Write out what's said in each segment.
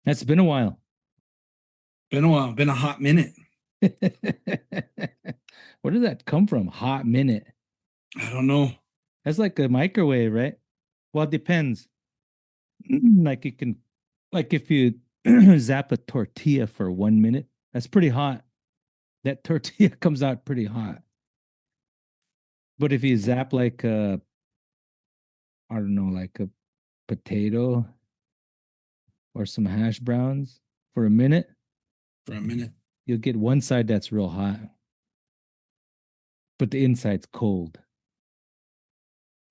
That's been a while. Been a while. Been a hot minute. Where did that come from? Hot minute. I don't know. That's like a microwave, right? Well, it depends. Like you can, like if you zap a tortilla for 1 minute, that's pretty hot. That tortilla comes out pretty hot. But if you zap like I don't know, like a potato or some hash browns for a minute, For a minute. you'll get one side that's real hot, but the inside's cold.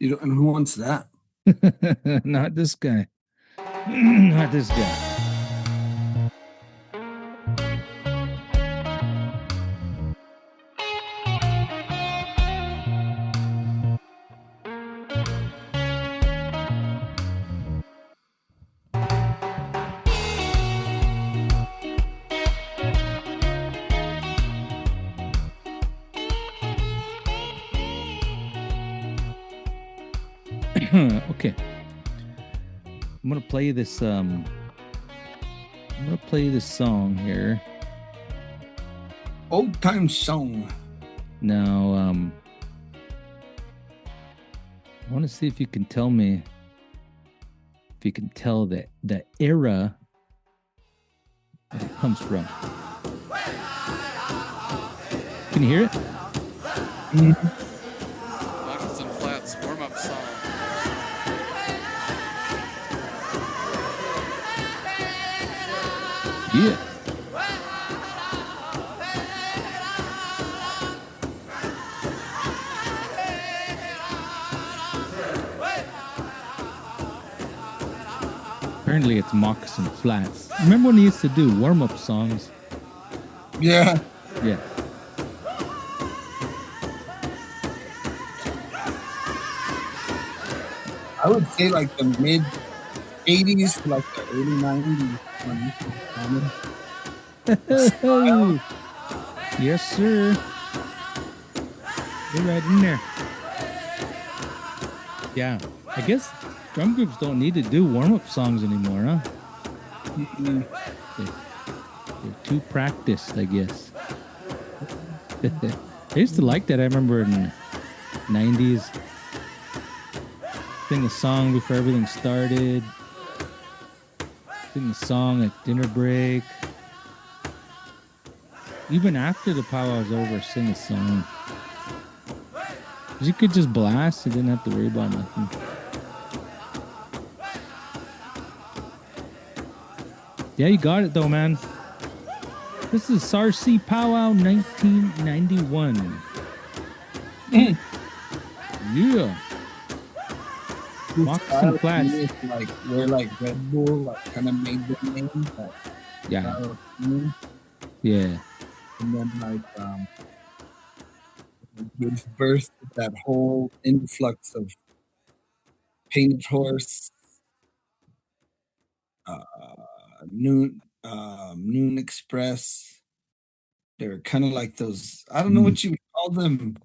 You don't, and who wants that? Not this guy. Not this guy. Okay. I'm gonna play this song here. Old time song. Now I want to see if you can tell me if you can tell the era that it comes from. Can you hear it? Mm-hmm. Yeah. Apparently it's Moccasin Flats. Remember when they used to do warm-up songs? Yeah. Yeah. I would say like the mid 80s to like the early 90s. Yes, sir. You're right in there. Yeah. I guess drum groups don't need to do warm-up songs anymore, huh? Mm-hmm. They're too practiced, I guess. I used to like that. I remember in the 90s, sing a song before everything started. Sing a song at dinner break. Even after the powwow's over, sing a song. You could just blast. You didn't have to worry about nothing. Yeah, you got it though, man. This is Sarsi Powwow 1991. Yeah. Moccasin Flats. Like where like Red Bull like kind of made the name. But yeah. Yeah. And then like gives birth to that whole influx of Painted Horse, Noon Express. They're kind of like those. I don't know what you would call them.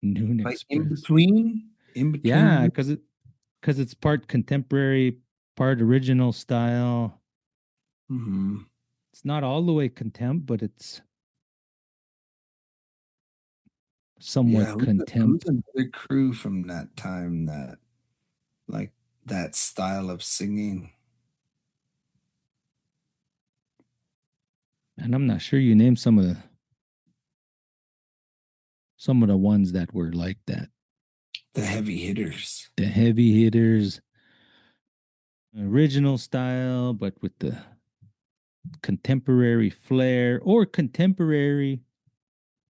Noon like Express. In between. Yeah, because it's part contemporary, part original style. Mm-hmm. It's not all the way contempt, but it's somewhat contempt. Who's another crew from that time that like that style of singing? And I'm not sure you named some of the ones that were like that. The heavy hitters. The heavy hitters. Original style, but with the contemporary flair, or contemporary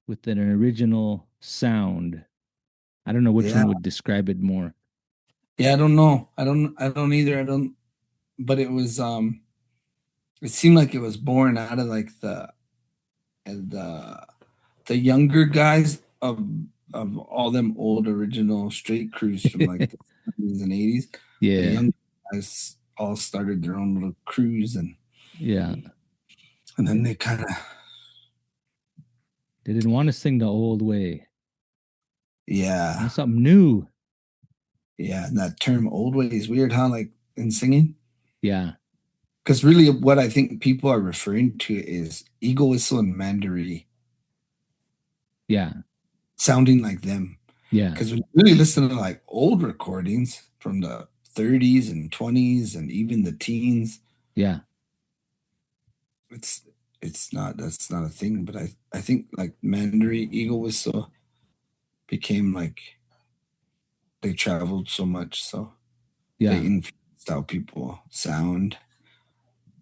with an original sound. I don't know which one would describe it more. Yeah, I don't know. I don't either. But it was it seemed like it was born out of like the younger guys of all them old original straight crews from like the 70s and 80s. Yeah. The young guys all started their own little crews and then they kind of didn't want to sing the old way. Yeah. Something new. Yeah, and that term old way is weird, huh? Like in singing? Yeah. Because really, what I think people are referring to is eagle whistle and mandarin Yeah. sounding like them. Yeah. Because when you really listen to like old recordings from the 30s and 20s and even the teens, Yeah. it's not, that's not a thing. But I think like mandarin eagle whistle became like they traveled so much, so they Yeah. influenced how people sound.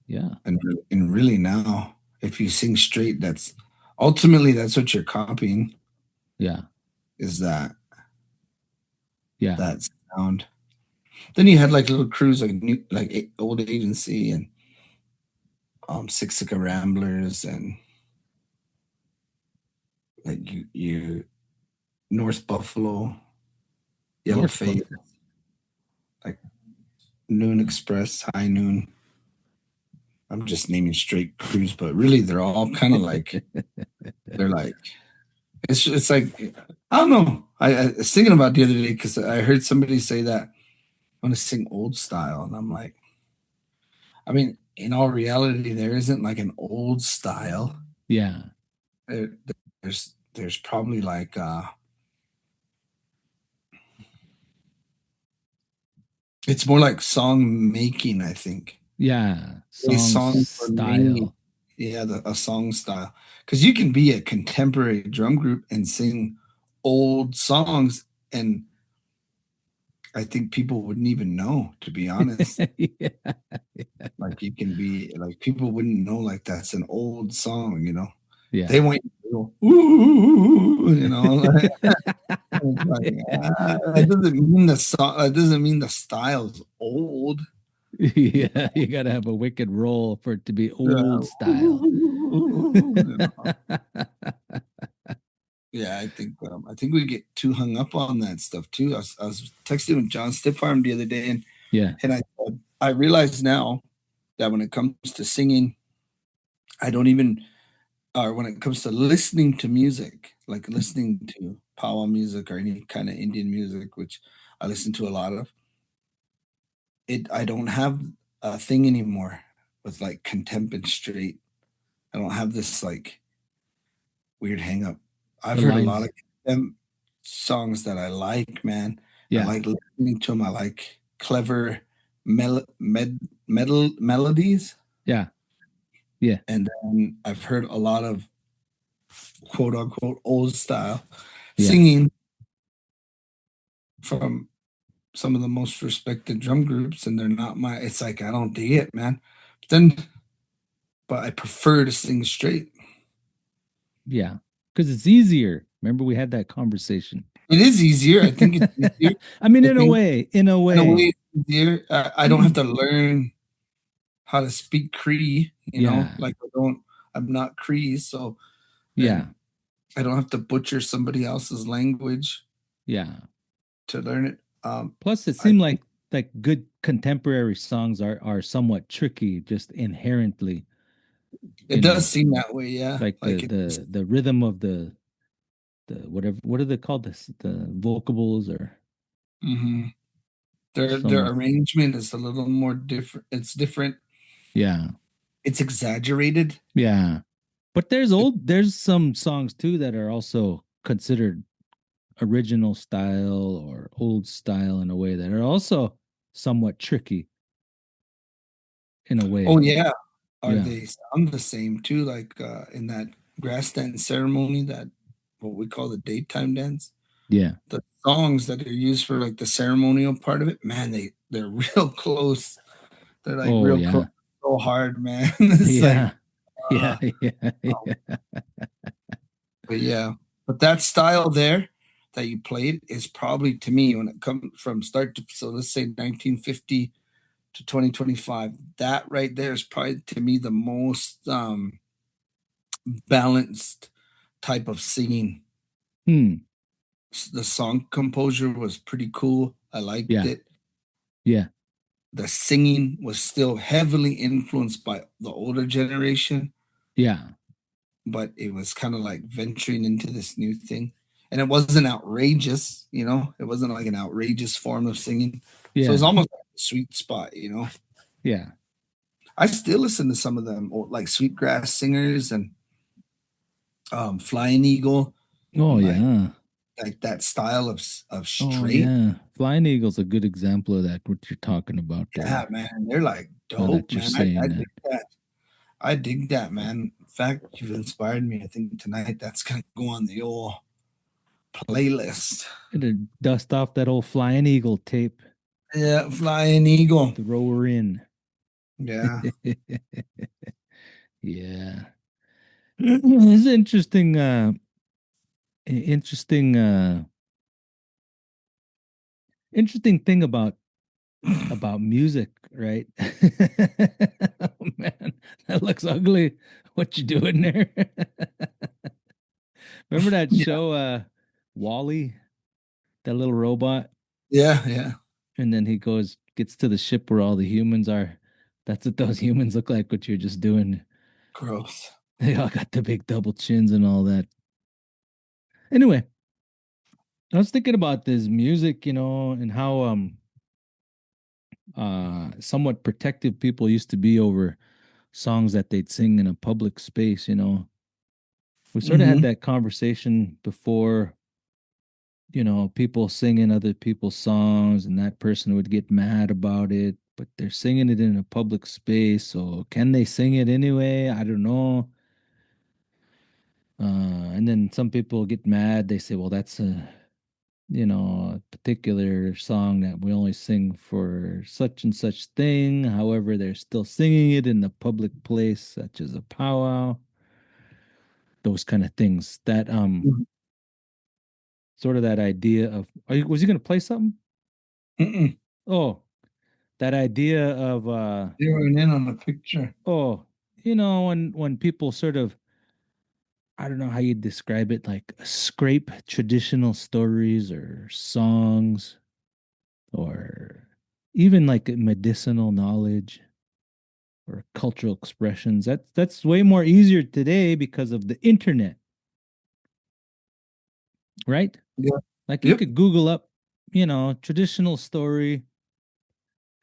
Yeah. And really now, if you sing straight, that's ultimately that's what you're copying, Yeah. is that Yeah. that sound. Then you had like little crews like old agency and Six Sitka Ramblers and like you North Buffalo, Yellow North Face, Buffalo. like Noon Express, High Noon. I'm just naming straight crews, but really they're all kind of like they're like it's like I don't know. I was thinking about the other day because I heard somebody say that I want to sing old style, and I'm like, I mean, in all reality, there isn't like an old style. Yeah. There, there's probably like it's more like song making, I think. Yeah. A Song song for made, style. yeah, a song style. Because you can be a contemporary drum group and sing old songs, and I think people wouldn't even know, to be honest. Yeah. Like you can be like people wouldn't know like that's an old song, you know. They Yeah. want you to go, ooh, you know. Like, that doesn't mean the song. That doesn't mean the style's old. You Yeah. You got to have a wicked roll for it to be old know? style. You know? Yeah, I think we get too hung up on that stuff too. I was texting with John Stiffarm the other day, Yeah. and I realize now that when it comes to singing, I don't even or when it comes to listening to music, like listening to powwow music or any kind of Indian music, which I listen to a lot of, I don't have a thing anymore with like contempt and straight. I don't have this like weird hang up. I've The heard a lot lines. of contempt songs that I like, man. I Yeah. like listening to them. I like clever melodies. Yeah. Yeah. And then I've heard a lot of quote unquote old style Yeah. singing from some of the most respected drum groups, and they're not my. It's like I don't dig it, man. But I prefer to sing straight. Yeah. Because it's easier. Remember, we had that conversation. It is easier. I think it's easier. I mean, I think in a in a way. way it's easier. I don't have to learn how to speak Cree. You know, Yeah. like I don't. I'm not Cree, so Yeah. and I don't have to butcher somebody else's language Yeah. to learn it. Plus, it I seemed think like good contemporary songs are somewhat tricky just inherently, it you does know, seem that way. Yeah, like like it's. the rhythm of the whatever, what are they called, the vocables or Mhm. Their some. arrangement is a little more different. It's different. Yeah. It's exaggerated. Yeah. But there's some songs too that are also considered original style or old style in a way that are also somewhat tricky in a Oh way. yeah, are Yeah. they sound the same too? Like in that grass dance ceremony, that what we call the daytime dance. Yeah. The songs that are used for like the ceremonial part of it, man, they're real close. They're like Oh real close, yeah. so hard, man. It's like, Yeah. Yeah. uh, Yeah. um, Yeah. but yeah, but that style there that you played is probably to me when it comes from start to so let's say 1950 to 2025. That right there is probably to me the most balanced type of singing. Hmm. The song composure was pretty cool. I liked Yeah. it. Yeah. The singing was still heavily influenced by the older generation, Yeah. but it was kind of like venturing into this new thing. And it wasn't outrageous, you know, it wasn't like an outrageous form of singing. So it was Yeah. almost like a sweet spot, you know. Yeah. I still listen to some of them, like Sweetgrass Singers and Flying Eagle, Oh and yeah. like that style of Oh straight. yeah. Flying Eagle's a good example of that, what you're talking about Yeah, there. man, they're like Now dope, that you're man. saying I that. dig that. I dig that, man. In fact, you've inspired me. I think tonight that's gonna go on the old playlist. Gotta dust off that old Flying Eagle tape, Yeah, Flying Eagle. throw her in. Yeah. Yeah. It's interesting interesting interesting thing about music, right? Oh man, that looks ugly. What you doing there? Remember that Yeah. show Wally, that little robot? Yeah. Yeah. And then he goes, gets to the ship where all the humans are. That's what those humans look like, what you're just doing. Gross. They all got the big double chins and all that. Anyway, I was thinking about this music, and how somewhat protective people used to be over songs that they'd sing in a public space. We sort of had Mm-hmm. that conversation before, people singing other people's songs, and that person would get mad about it, but they're singing it in a public space. So can they sing it anyway? I don't know. And then some people get mad. They say, well, that's a particular song that we only sing for such and such thing. However, they're still singing it in the public place, such as a powwow, those kind of things. That sort of that idea of, was he going to play something? Mm-mm. Oh, that idea of Zeroing in on a picture. oh, when people sort of, I don't know how you describe it, like scrape traditional stories or songs or even like medicinal knowledge or cultural expressions. That's way more easier today because of the internet, right? Yeah. Like you Yep. could Google up, traditional story,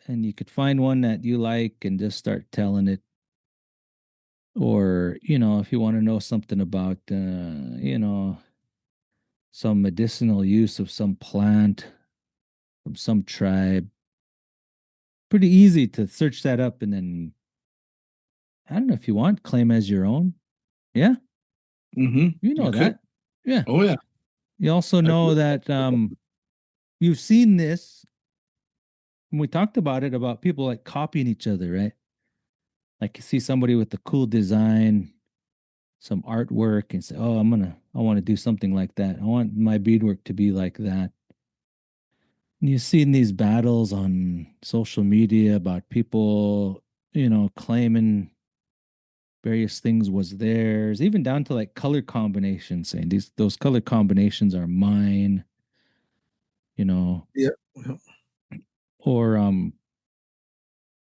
and you could find one that you like and just start telling it. Or, if you want to know something about, some medicinal use of some plant from some tribe, pretty easy to search that up and then, I don't know, if you want, claim as your own. Yeah, Mm-hmm. you You know could. that. Yeah. Oh yeah. You also I know could. that you've seen this when we talked about it, about people like copying each other, right? Like you see somebody with a cool design, some artwork, and say, "Oh, I want to do something like that. I want my beadwork to be like that." And you see in these battles on social media about people, claiming various things was theirs, even down to like color combinations, saying those color combinations are mine, you know, Yeah. or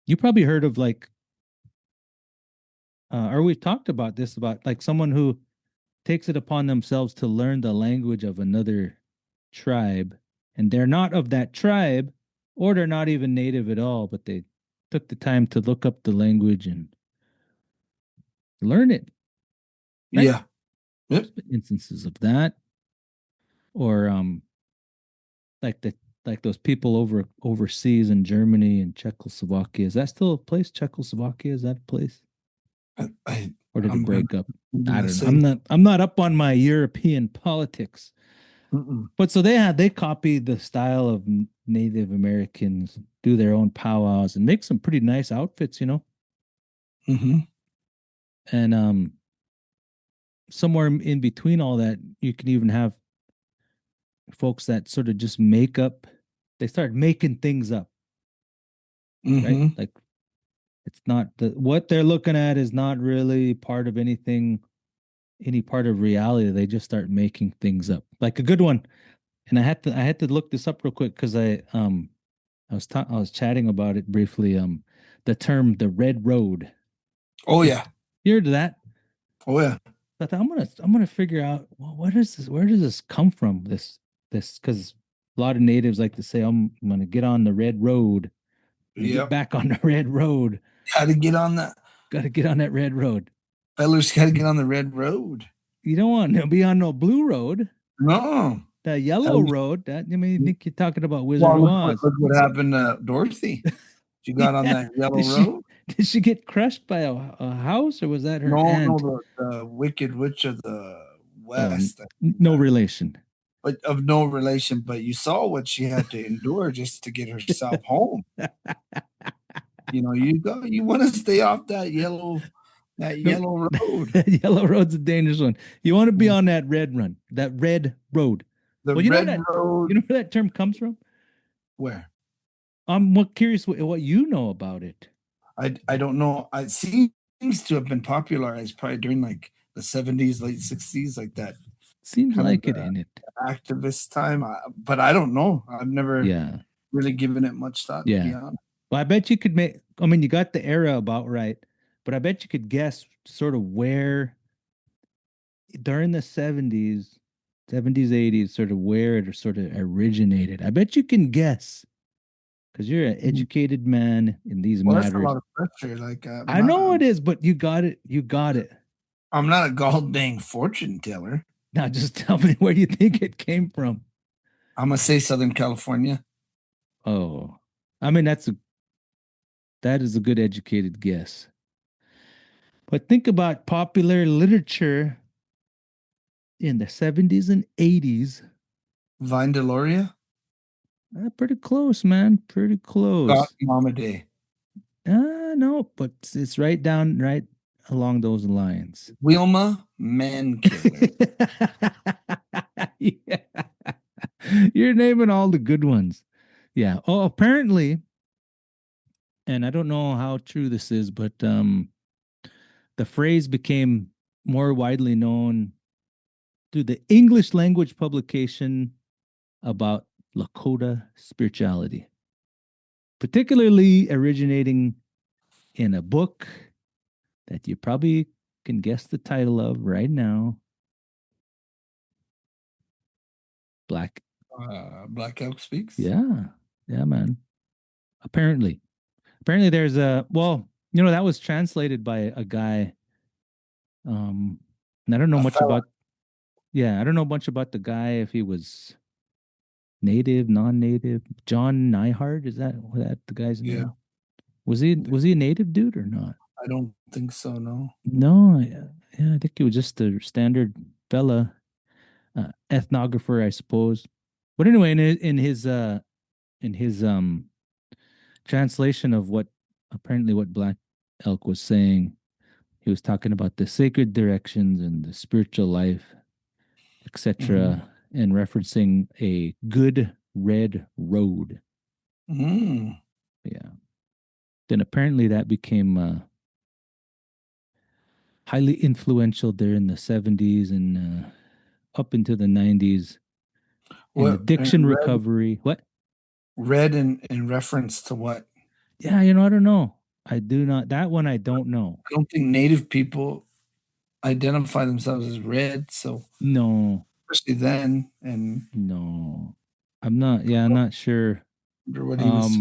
you probably heard of like or we've talked about this, about like someone who takes it upon themselves to learn the language of another tribe, and they're not of that tribe, or they're not even native at all, but they took the time to look up the language and learn it, right? Yeah. Yep. Instances of that. Or like the like those people overseas in Germany and Czechoslovakia. Is that still a place? Czechoslovakia, is that a place? I Or did it I'm gonna break up? I'm I gonna don't know. say I'm not up on my European politics. mm-mm. But so they copied the style of Native Americans, do their own powwows and make some pretty nice outfits. Mm-hmm. And somewhere in between all that, you can even have folks that sort of just make up. They start making things up, right? Mm-hmm. Like it's not what they're looking at is not really part of anything, any part of reality. They just start making things up. Like a good one, and I had to look this up real quick because I was chatting about it briefly. The term the Red Road. Oh You yeah. heard of that? Oh yeah. I thought I'm gonna figure out, well, what is this? Where does this come from? This because a lot of natives like to say, I'm gonna get on the red road and get Yep. back on the red road. Gotta get on that. Got to get on that red road. Fellers gotta get on the red road. You don't want to be on no blue road. No. The yellow road. That I mean, you think you're talking about Wizard Well, of Oz? look what happened to Dorothy. She got on Yeah. that yellow Did she road. did she get crushed by a house, or was that her No, aunt? the Wicked Witch of the Oh, West. no relation. But of no relation. But you saw what she had to endure just to get herself home. You want to stay off that yellow road. Yellow road's a dangerous one. You want to be on that red run, that red road. The Well, you know red that road. you know where that term comes from? Where? I'm curious what you know about it. I don't know. It seems to have been popularized probably during like the 70s, late 60s, like that Seems kind like of it, ain't it? activist time. But I don't know. I've never Yeah, really given it much thought, to be yeah. honest. Well, I bet you could make. I mean, you got the era about right, but I bet you could guess sort of where during the 70s, 80s, sort of where it sort of originated. I bet you can guess because you're an educated man in these Well, that's a matters. lot of pressure. Like I know it is, but you got it. You got it. I'm not a god dang fortune teller. Now just tell me where you think it came from. I'm gonna say Southern California. Oh, I mean that is a good educated guess. But think about popular literature in the 70s and 80s. Vine Deloria. Pretty close, man. Pretty close. God Mama Day. No, but it's right along those lines. Wilma Mankiller. Yeah. You're naming all the good ones. Yeah. Oh, apparently, and I don't know how true this is, but the phrase became more widely known through the English language publication about Lakota spirituality, particularly originating in a book that you probably can guess the title of right now. Black Elk Speaks. Yeah, man. Apparently there's that was translated by a guy. And I don't know A much fella. about. Yeah, I don't know much about the guy if he was native, non-native. John Nyhard, is that the guy's name? Yeah. Was he a native dude or not? I don't think so. No. No, yeah, I think he was just a standard fella, ethnographer, I suppose. But anyway, in his translation of what Black Elk was saying, he was talking about the sacred directions and the spiritual life, etc., and referencing a good red road. Yeah. Then apparently that became highly influential there in the 70s and up into the 90s in addiction recovery. What? Red in reference to what? Yeah, I don't know. I do not. That one I don't know. I don't think Native people identify themselves as red. So No. especially then, and No. I'm not. Yeah, I'm not sure. what he was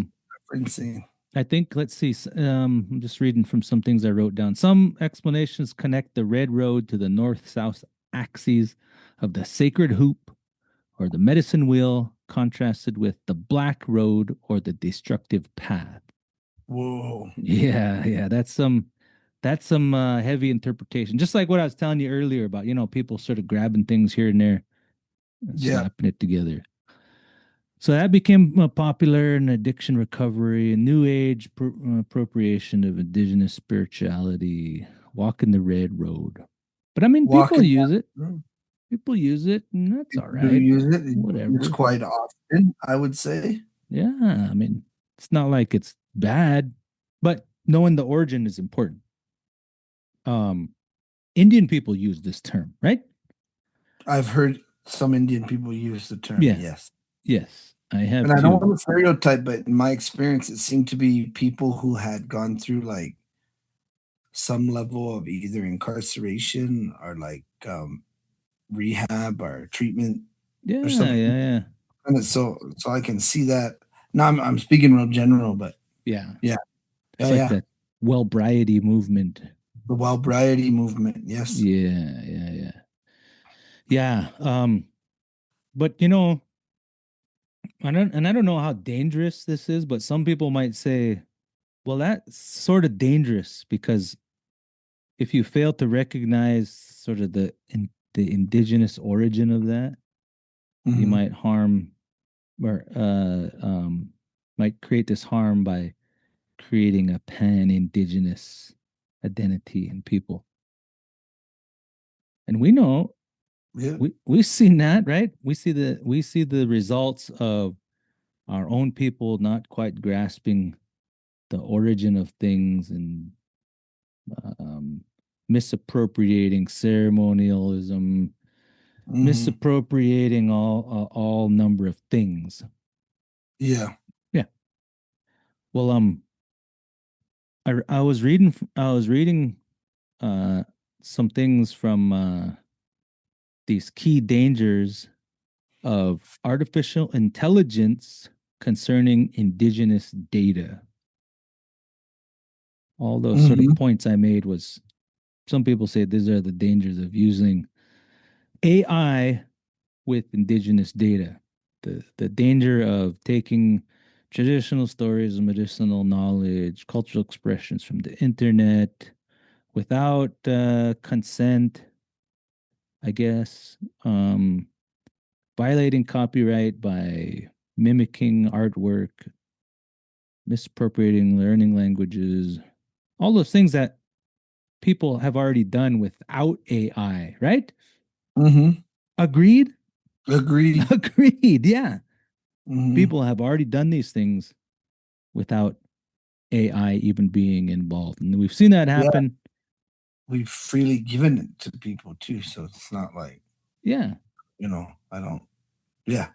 referencing. I think, let's see. I'm just reading from some things I wrote down. Some explanations connect the red road to the north-south axes of the sacred hoop or the medicine wheel, contrasted with the black road or the destructive path. Whoa. Yeah. That's some heavy interpretation. Just like what I was telling you earlier about, people sort of grabbing things here and there and slapping it together. So that became popular in addiction recovery and new age appropriation of indigenous spirituality, walking the red road. But I mean, people use it. People use it, and that's all right. Use it. Whatever. It's quite often, I would say. Yeah, I mean, it's not like it's bad, but knowing the origin is important. Indian people use this term, right? I've heard some Indian people use the term. Yeah. Yes, I have. And I don't want to stereotype, but in my experience, it seemed to be people who had gone through like some level of either incarceration or like rehab or treatment. Yeah, or something. yeah. And so I can see that. Now I'm speaking real general, but yeah. Yeah. It's like that well-briety movement. The Wild-Briety movement. Yes. Yeah, yeah, yeah. Yeah. But I don't know how dangerous this is, but some people might say, well, that's sort of dangerous because if you fail to recognize sort of the indigenous origin of that, you Hmm. might harm or might create this harm by creating a pan-indigenous identity in people. And we know Yeah. we've seen that, right? We see the results of our own people not quite grasping the origin of things and um, misappropriating ceremonialism, Hmm. misappropriating all number of things. Yeah. Yeah. Well, I was reading uh some things from these key dangers of artificial intelligence concerning indigenous data. All those sort of Hmm. points I made was some people say these are the dangers of using AI with indigenous data. The danger of taking traditional stories, medicinal knowledge, cultural expressions from the internet without consent, I guess, violating copyright by mimicking artwork, misappropriating learning languages, all those things that people have already done without AI, right? Hmm. Agreed? Agreed. Agreed. Yeah. Hmm. People have already done these things without AI even being involved. And we've seen that Yeah. happen. We've freely given it to people too, so it's not like, Yeah. I don't. Yeah.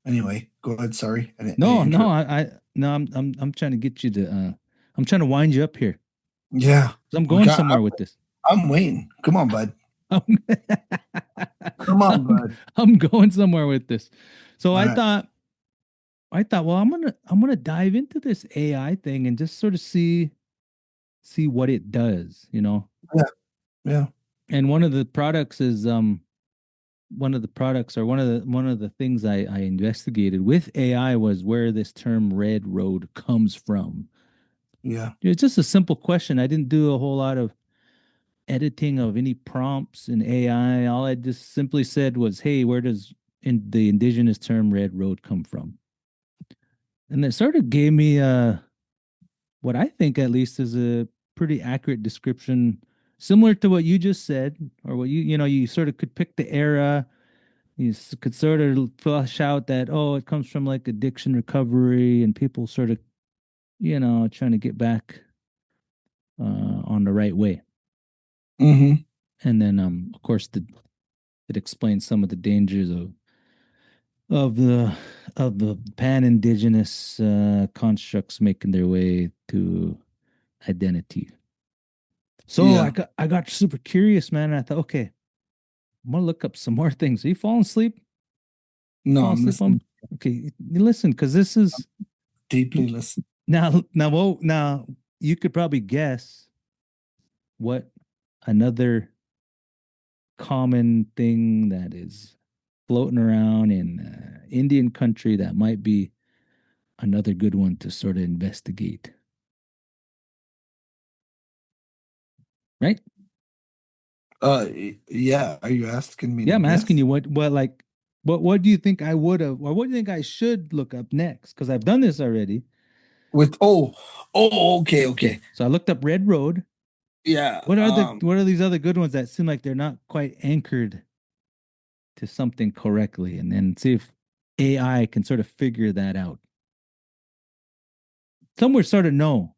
Anyway, go ahead. Sorry, I No, no, interrupt. I no, I'm trying to get you to I'm trying to wind you up here. Yeah, 'Cause I'm we going got. somewhere with this. I'm waiting. Come on, bud. I'm, Come on, I'm, bud. I'm going somewhere with this. So All I right. thought well, I'm gonna dive into this AI thing and just sort of see what it does. Yeah. Yeah. And one of the products or one of the things I investigated with AI was where this term red road comes from. Yeah. It's just a simple question. I didn't do a whole lot of editing of any prompts in AI. All I just simply said was, "Hey, where does the indigenous term red road come from?" And it sort of gave me what I think at least is a pretty accurate description, similar to what you just said, or what you sort of could pick the era. Could sort of flush out that, oh, it comes from like addiction recovery and people sort of trying to get back on the right way. Hmm. And then of course it explains some of the dangers of the of the pan-indigenous constructs making their way to identity. So I Yeah. got super curious, man, and I thought, okay, I'm gonna look up some more things. Are you falling asleep? No, Falling I'm asleep on listening. okay, listen, because this is Deeply listening. now you could probably guess what another common thing that is floating around in Indian country that might be another good one to sort of investigate, right? Yeah. Are you asking me Yeah, to I'm asking guess? you what do you think I would have, or what do you think I should look up next? Because I've done this already. With okay, Okay, okay. so I looked up Red Road. Yeah. What are these other good ones that seem like they're not quite anchored to something correctly, and then see if AI can sort of figure that out. Some we sort of know,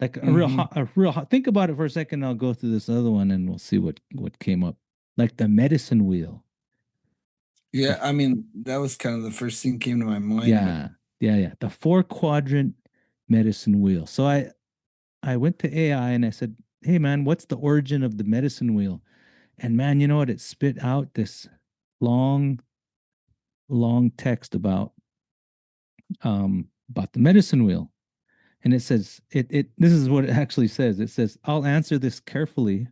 like Hmm. a real hot. Think about it for a second. I'll go through this other one, and we'll see what came up. Like the medicine wheel. The Yeah. I mean, that was kind of the first thing came to my mind, but yeah, yeah, yeah. The four quadrant medicine wheel. So I went to AI and I said, "Hey man, what's the origin of the medicine wheel?" And man, you know what? It spit out this long, long text about the medicine wheel. And it says it this is what it actually says. It says, I'll answer this carefully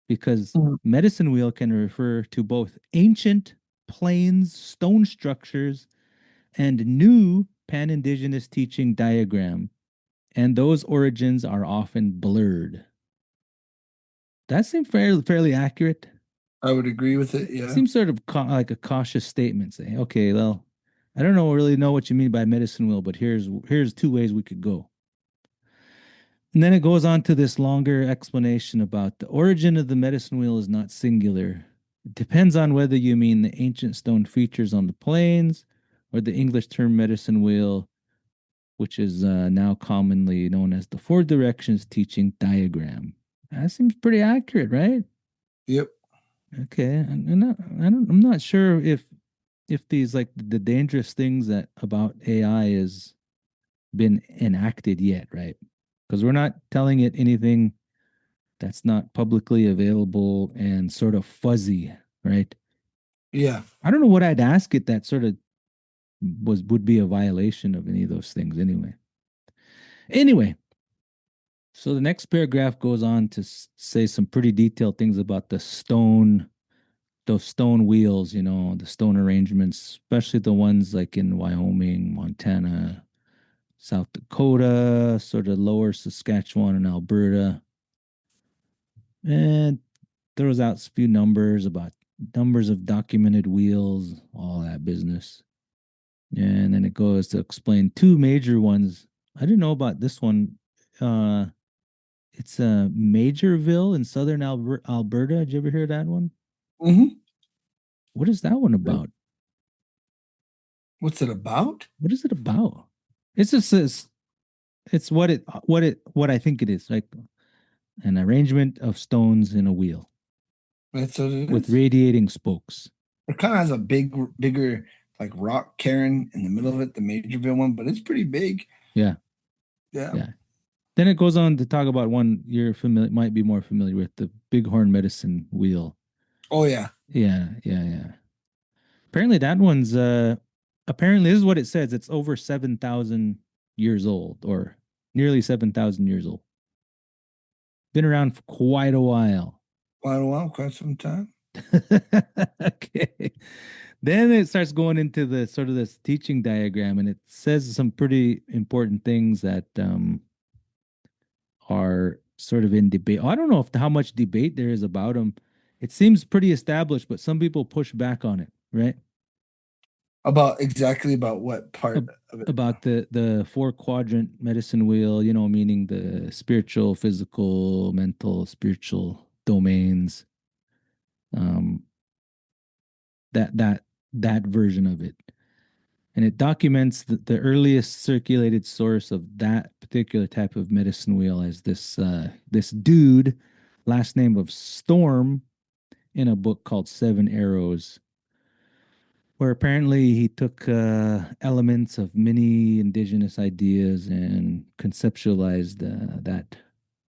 because Mhm. medicine wheel can refer to both ancient plains stone structures and new pan-indigenous teaching diagram, and those origins are often blurred. That seems fairly accurate. I would agree with it. Yeah. Seems sort of like a cautious statement saying, okay, well, I don't know really know what you mean by medicine wheel, but here's two ways we could go. And then it goes on to this longer explanation about the origin of the medicine wheel is not singular. It depends on whether you mean the ancient stone features on the plains or the English term medicine wheel, which is now commonly known as the four directions teaching diagram. That seems pretty accurate, right? Yep. Okay, I'm not sure if these like the dangerous things that about AI is been enacted yet, right? Because we're not telling it anything that's not publicly available and sort of fuzzy, right? Yeah. I don't know what I'd ask it that sort of would be a violation of any of those things anyway. Anyway, so the next paragraph goes on to say some pretty detailed things about those stone wheels, the stone arrangements, especially the ones like in Wyoming, Montana, South Dakota, sort of lower Saskatchewan and Alberta. And throws out a few numbers about numbers of documented wheels, all that business. And then it goes to explain two major ones. I didn't know about this one. Uh, it's Majorville in southern Alberta. Did you ever hear that one? Hmm. What is that one about? What's it about? What is it about? It's just this. It's what I think it is, like an arrangement of stones in a wheel That's what it with is. radiating spokes. It kind of has a bigger like rock cairn in the middle of it, the Majorville one, but it's pretty big. Yeah, Yeah. yeah. Then it goes on to talk about one you're familiar might be more familiar with, the bighorn medicine wheel. Oh yeah. Yeah, yeah, yeah. Apparently that one's apparently this is what it says. It's over 7,000 years old or nearly 7,000 years old. Been around for quite a while. Quite a while, quite some time. Okay. Then it starts going into the sort of this teaching diagram and it says some pretty important things that are sort of in debate. I don't know if how much debate there is about them. It seems pretty established, but some people push back on it, right? About exactly about what part Ab- of it? about the four quadrant medicine wheel, meaning the spiritual, physical, mental, spiritual domains. Um, that version of it, and it documents the earliest circulated source of that particular type of medicine wheel as this dude, last name of Storm, in a book called Seven Arrows, where apparently he took elements of many indigenous ideas and conceptualized that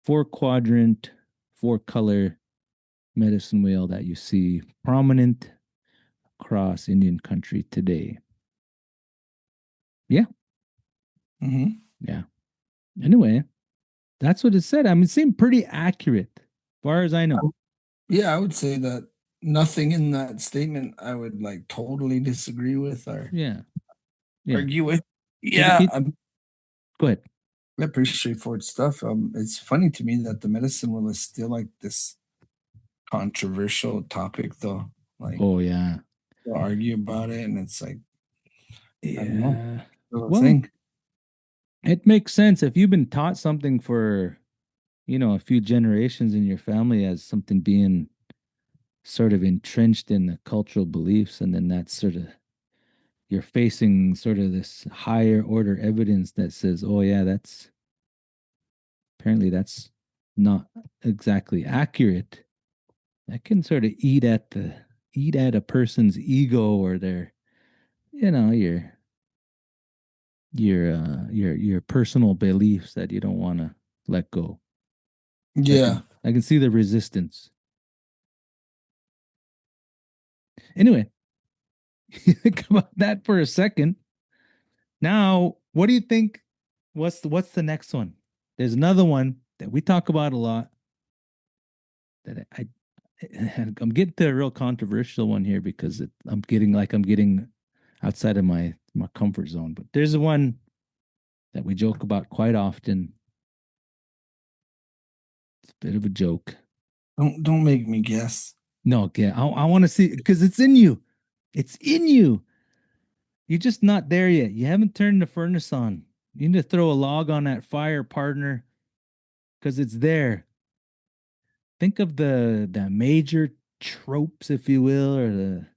four quadrant, four color medicine wheel that you see prominent across Indian country today. Yeah, Hmm. yeah. Anyway, that's what it said. I mean, it seemed pretty accurate, as far as I know. Yeah, I would say that nothing in that statement I would like totally disagree with or Yeah, yeah. argue with. It, Yeah, it Go ahead. pretty straightforward stuff. It's funny to me that the medicine wheel is still like this controversial topic, though. Like, Oh yeah, they'll argue about it, and it's like, I don't know, yeah. little Well, thing. it makes sense if you've been taught something for a few generations in your family as something being sort of entrenched in the cultural beliefs, and then that's sort of you're facing sort of this higher order evidence that says, oh yeah, that's apparently that's not exactly accurate. That can sort of eat at a person's ego or their you know your personal beliefs that you don't want to let go. So Yeah. I can see the resistance. Anyway, think about that for a second. Now, what do you think? what's the next one? There's another one that we talk about a lot that I'm getting to a real controversial one here because I'm getting outside of my comfort zone. But there's one that we joke about quite often. It's a bit of a joke. Don't make me guess. No, yeah, I want to see because it's in you. It's in you. You're just not there yet. You haven't turned the furnace on. You need to throw a log on that fire, partner, because it's there. Think of the major tropes, if you will, or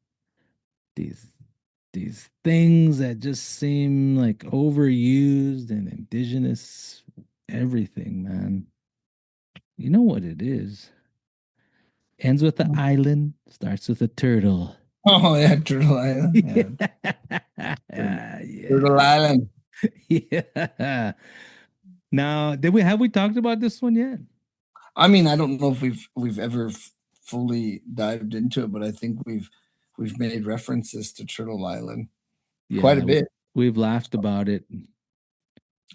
these these things that just seem like overused and indigenous everything, man. You know what it is. Ends with an island, starts with a turtle. Oh yeah, Turtle Island. Yeah. Turtle Yeah. Island. Yeah. Now, did we have we talked about this one yet? I mean, I don't know if we've ever fully dived into it, but I think we've made references to Turtle Island quite a Yeah, bit. we've laughed about it.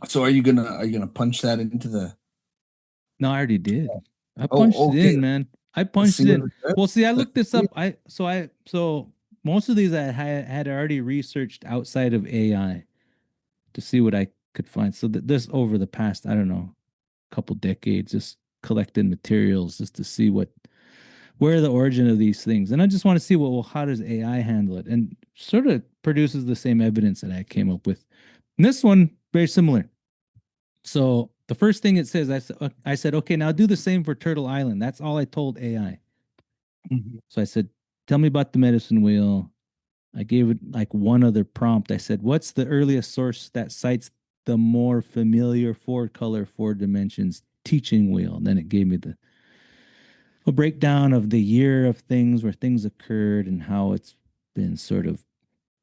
So are you gonna punch that into the? No, I already did. I punched Oh, it okay. in, man. I Let's punched see it what in. it says. Well, see, I Let's looked this see. up. So most of these I had already researched outside of AI to see what I could find. So this over the past, I don't know, couple decades, just collecting materials just to see where the origin of these things. And I just want to see well, how does AI handle it? And sort of produces the same evidence that I came up with. And this one, very similar. So the first thing it says, I said, okay, now do the same for Turtle Island. That's all I told AI. Mhm. So I said, tell me about the medicine wheel. I gave it like one other prompt. I said, what's the earliest source that cites the more familiar four color, four dimensions teaching wheel? And then it gave me a breakdown of the year of things where things occurred and how it's been sort of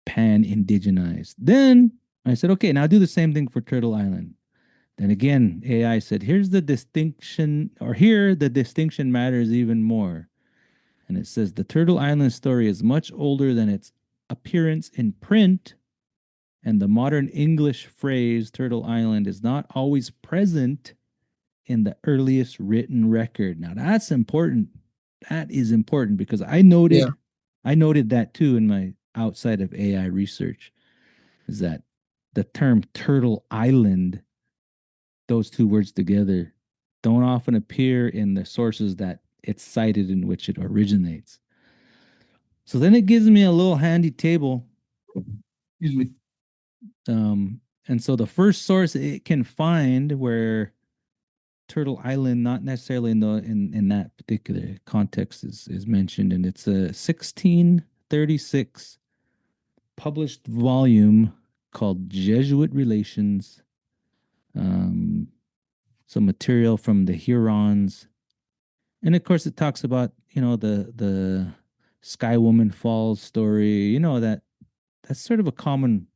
pan indigenized. Then I said, okay, now do the same thing for Turtle Island. Then again, AI said, here's the distinction, or here the distinction matters even more. And it says the Turtle Island story is much older than its appearance in print, and the modern English phrase Turtle Island is not always present in the earliest written record. Now that's important. That is important because Yeah. I noted that too in my outside of AI research is that the term Turtle Island, those two words together, don't often appear in the sources that it's cited in which it originates. So then it gives me a little handy table. Excuse me. And so the first source it can find where Turtle Island, not necessarily in that particular context, is mentioned, and it's a 1636 published volume called Jesuit Relations. Um, some material from the Hurons, and of course it talks about the Sky Woman Falls story. You know that's sort of a common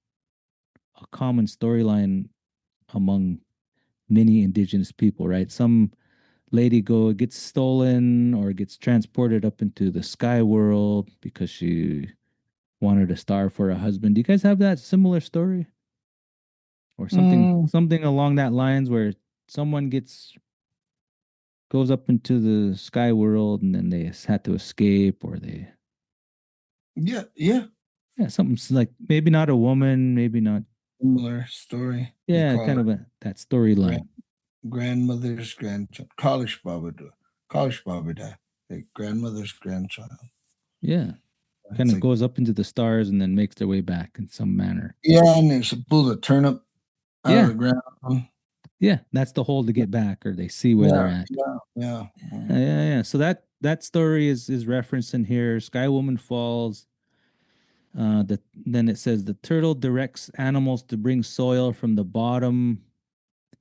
storyline among many indigenous people, right? Some lady gets stolen or gets transported up into the sky world because she wanted a star for a husband. Do you guys have that similar story or something Mm, something along that lines where someone gets goes up into the sky world and then they had to escape or they yeah, yeah. yeah something like maybe not a woman, maybe not Similar story. They yeah call kind it of that storyline. grandmother's grandchild. College Babada. Like grandmother's grandchild. Yeah, kind It's of like goes up into the stars and then makes their way back in some manner. yeah, and they should pull the turnip out of Yeah, the ground. yeah, that's the hole to get back or they see where they're Yeah, at. yeah, yeah. Yeah, yeah, yeah. So that story is referenced in here. Sky Woman Falls. Then it says the turtle directs animals to bring soil from the bottom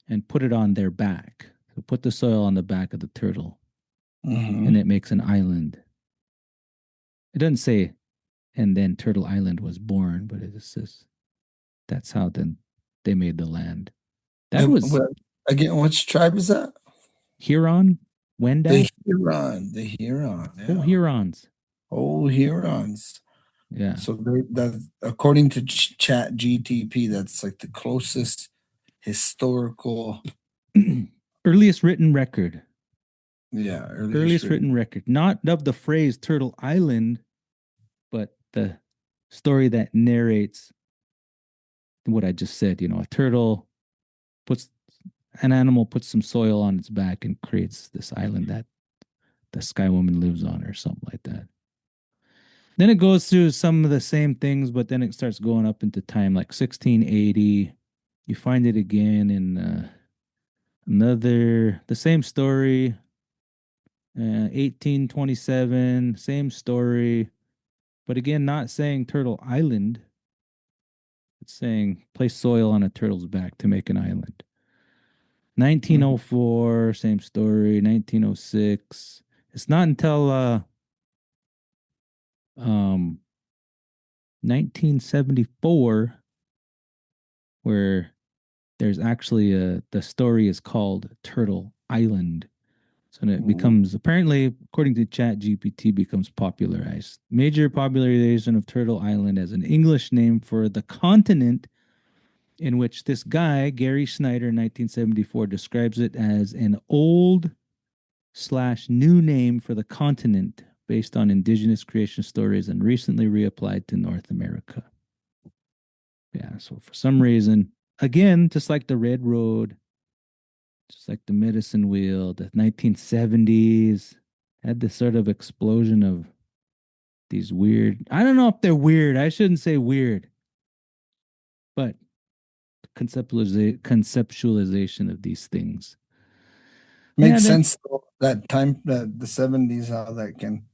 and put it on their back. So put the soil on the back of the turtle, and Hmm. it makes an island. It doesn't say, and then Turtle Island was born, but it says that's how then they made the land. That was Again, which tribe is that? Huron, Wendat, The Huron, oh yeah. Hurons. Oh, Hurons. Yeah, So that according to Chat GTP, that's like the closest historical. Earliest written record. Yeah, Earliest written record. Not of the phrase Turtle Island, but the story that narrates what I just said. You know, a turtle puts an animal puts some soil on its back and creates this island that the Sky Woman lives on, or something like that. Then it goes through some of the same things, but then it starts going up into time, like 1680. You find it again in the same story, 1827, same story, but again, not saying Turtle Island. It's saying place soil on a turtle's back to make an island. 1904, same story. 1906. It's not until um 1974 where there's actually the story is called Turtle Island. So it becomes apparently, according to ChatGPT, becomes popularized. Major popularization of Turtle Island as an English name for the continent, in which this guy, Gary Snyder, in 1974, describes it as an old slash new name for the continent based on indigenous creation stories and recently reapplied to North America. Yeah, so for some reason, again, just like the Red Road, just like the Medicine Wheel, the 1970s had this sort of explosion of these weird, I don't know if they're weird, I shouldn't say weird, but conceptualization of these things. Makes sense though, that time, that the 70s, how that can,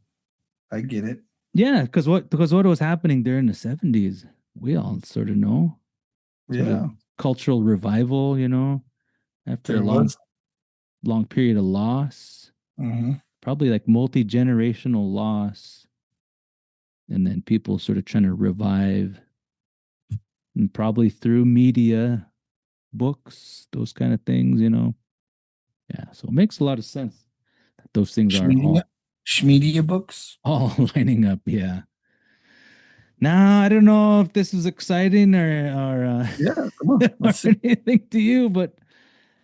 I get it. Yeah, because what was happening during the 70s, we all sort of know. Sort of Yeah, cultural revival, you know, after a there was. long period of loss, probably like multi-generational loss, and then people sort of trying to revive, and probably through media, books, those kind of things, you know. Yeah, so it makes a lot of sense that those things are Schmedia books. all lining up. Yeah. Now I don't know if this is exciting or Yeah, come on, or let's see. anything to you, but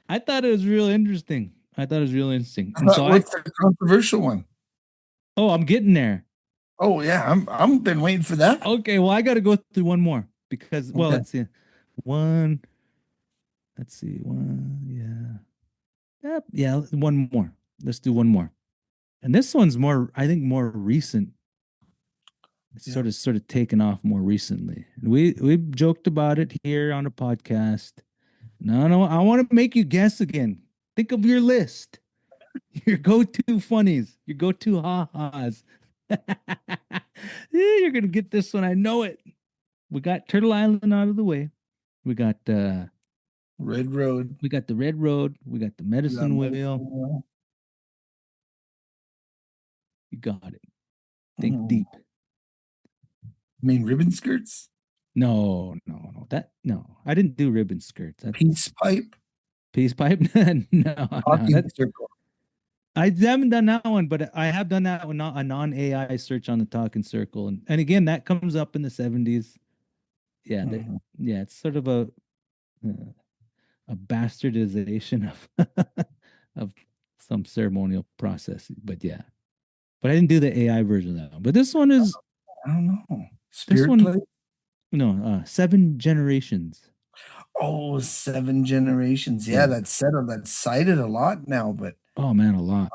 I thought it was real interesting. I thought it was real interesting, and so What's the controversial one? oh, I'm getting there. Oh yeah, I'm been waiting for that. Okay, well, I got to go through one more because, well, Okay. let's see, one. Let's see, one. Yeah, yep, yeah, one more. Let's do one more, and this one's more, I think, more recent. It's Yeah. sort of taken off more recently. We joked about it here on the podcast. No, I want to make you guess again. Think of your list. Your go-to funnies, your go-to ha-has. Yeah, you're gonna get this one. I know it. We got Turtle Island out of the way. We got Red Road. we got the Red Road. We got the We got Medicine Medicine Wheel. Wheel. You got it. Think Mm. deep. I mean ribbon skirts. No. That no. I didn't do ribbon skirts. That's Peace pipe. peace pipe. No. Talking That circle. I haven't done that one, but I have done that one, a non-AI search on the Talking Circle, and again that comes up in the 70s. Yeah, yeah, it's sort of a bastardization of of some ceremonial process. But yeah, but I didn't do the AI version of that one. But this one is I don't know. this Spirit one, plate. no, seven generations. Oh, seven generations. Yeah, Yeah. that's settled. That's cited a lot now, but Oh man, a lot.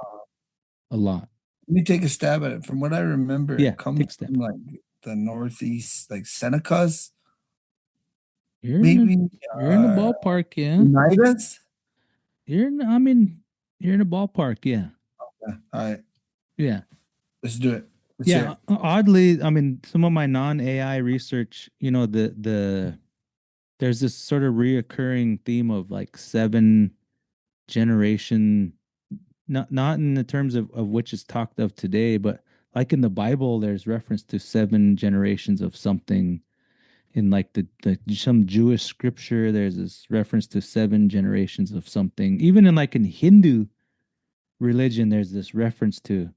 let me take a stab at it. From what I remember, Yeah, it comes take a step. from like the Northeast, like Senecas, You're in the maybe you're in the ballpark, yeah. Oneidas. I mean, you're in the ballpark, yeah. Yeah. All right, Yeah. let's do it. Let's hear Yeah, it. oddly, I mean, some of my non-AI research, you know, there's this sort of reoccurring theme of like seven generation, not in the terms of which is talked of today, but like in the Bible, there's reference to seven generations of something. In like the some Jewish scripture, there's this reference to seven generations of something. Even in like in Hindu religion, there's this reference to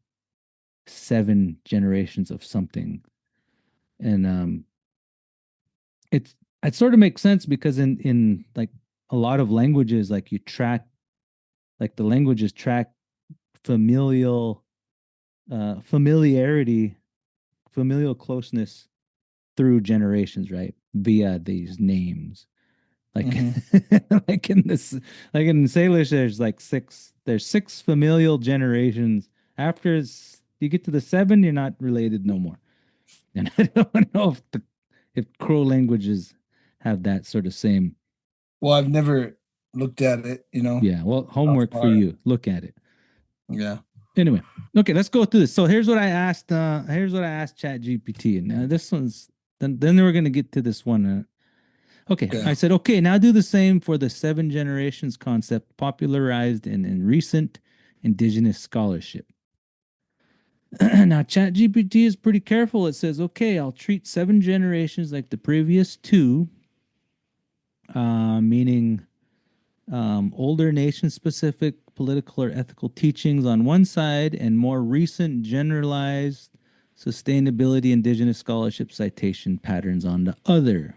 seven generations of something. And it's it sort of makes sense because in like a lot of languages, like you track, like the languages track familial familiarity, familial closeness through generations, right? Via these names. Like Mhm. like in this, like in Salish, there's six familial generations. After you get to the seven, you're not related no more. And I don't know if Crow languages have that sort of same. Well, I've never looked at it, Yeah, well, how homework for far. you. Look at it. Yeah. Anyway, okay, let's go through this. So here's what I asked. Here's what I asked ChatGPT, and this one's then we're gonna get to this one. Okay, Yeah. I said, okay, now do the same for the seven generations concept popularized in recent indigenous scholarship. Now, ChatGPT is pretty careful. It says, okay, I'll treat seven generations like the previous two, meaning older nation specific political or ethical teachings on one side, and more recent generalized sustainability indigenous scholarship citation patterns on the other.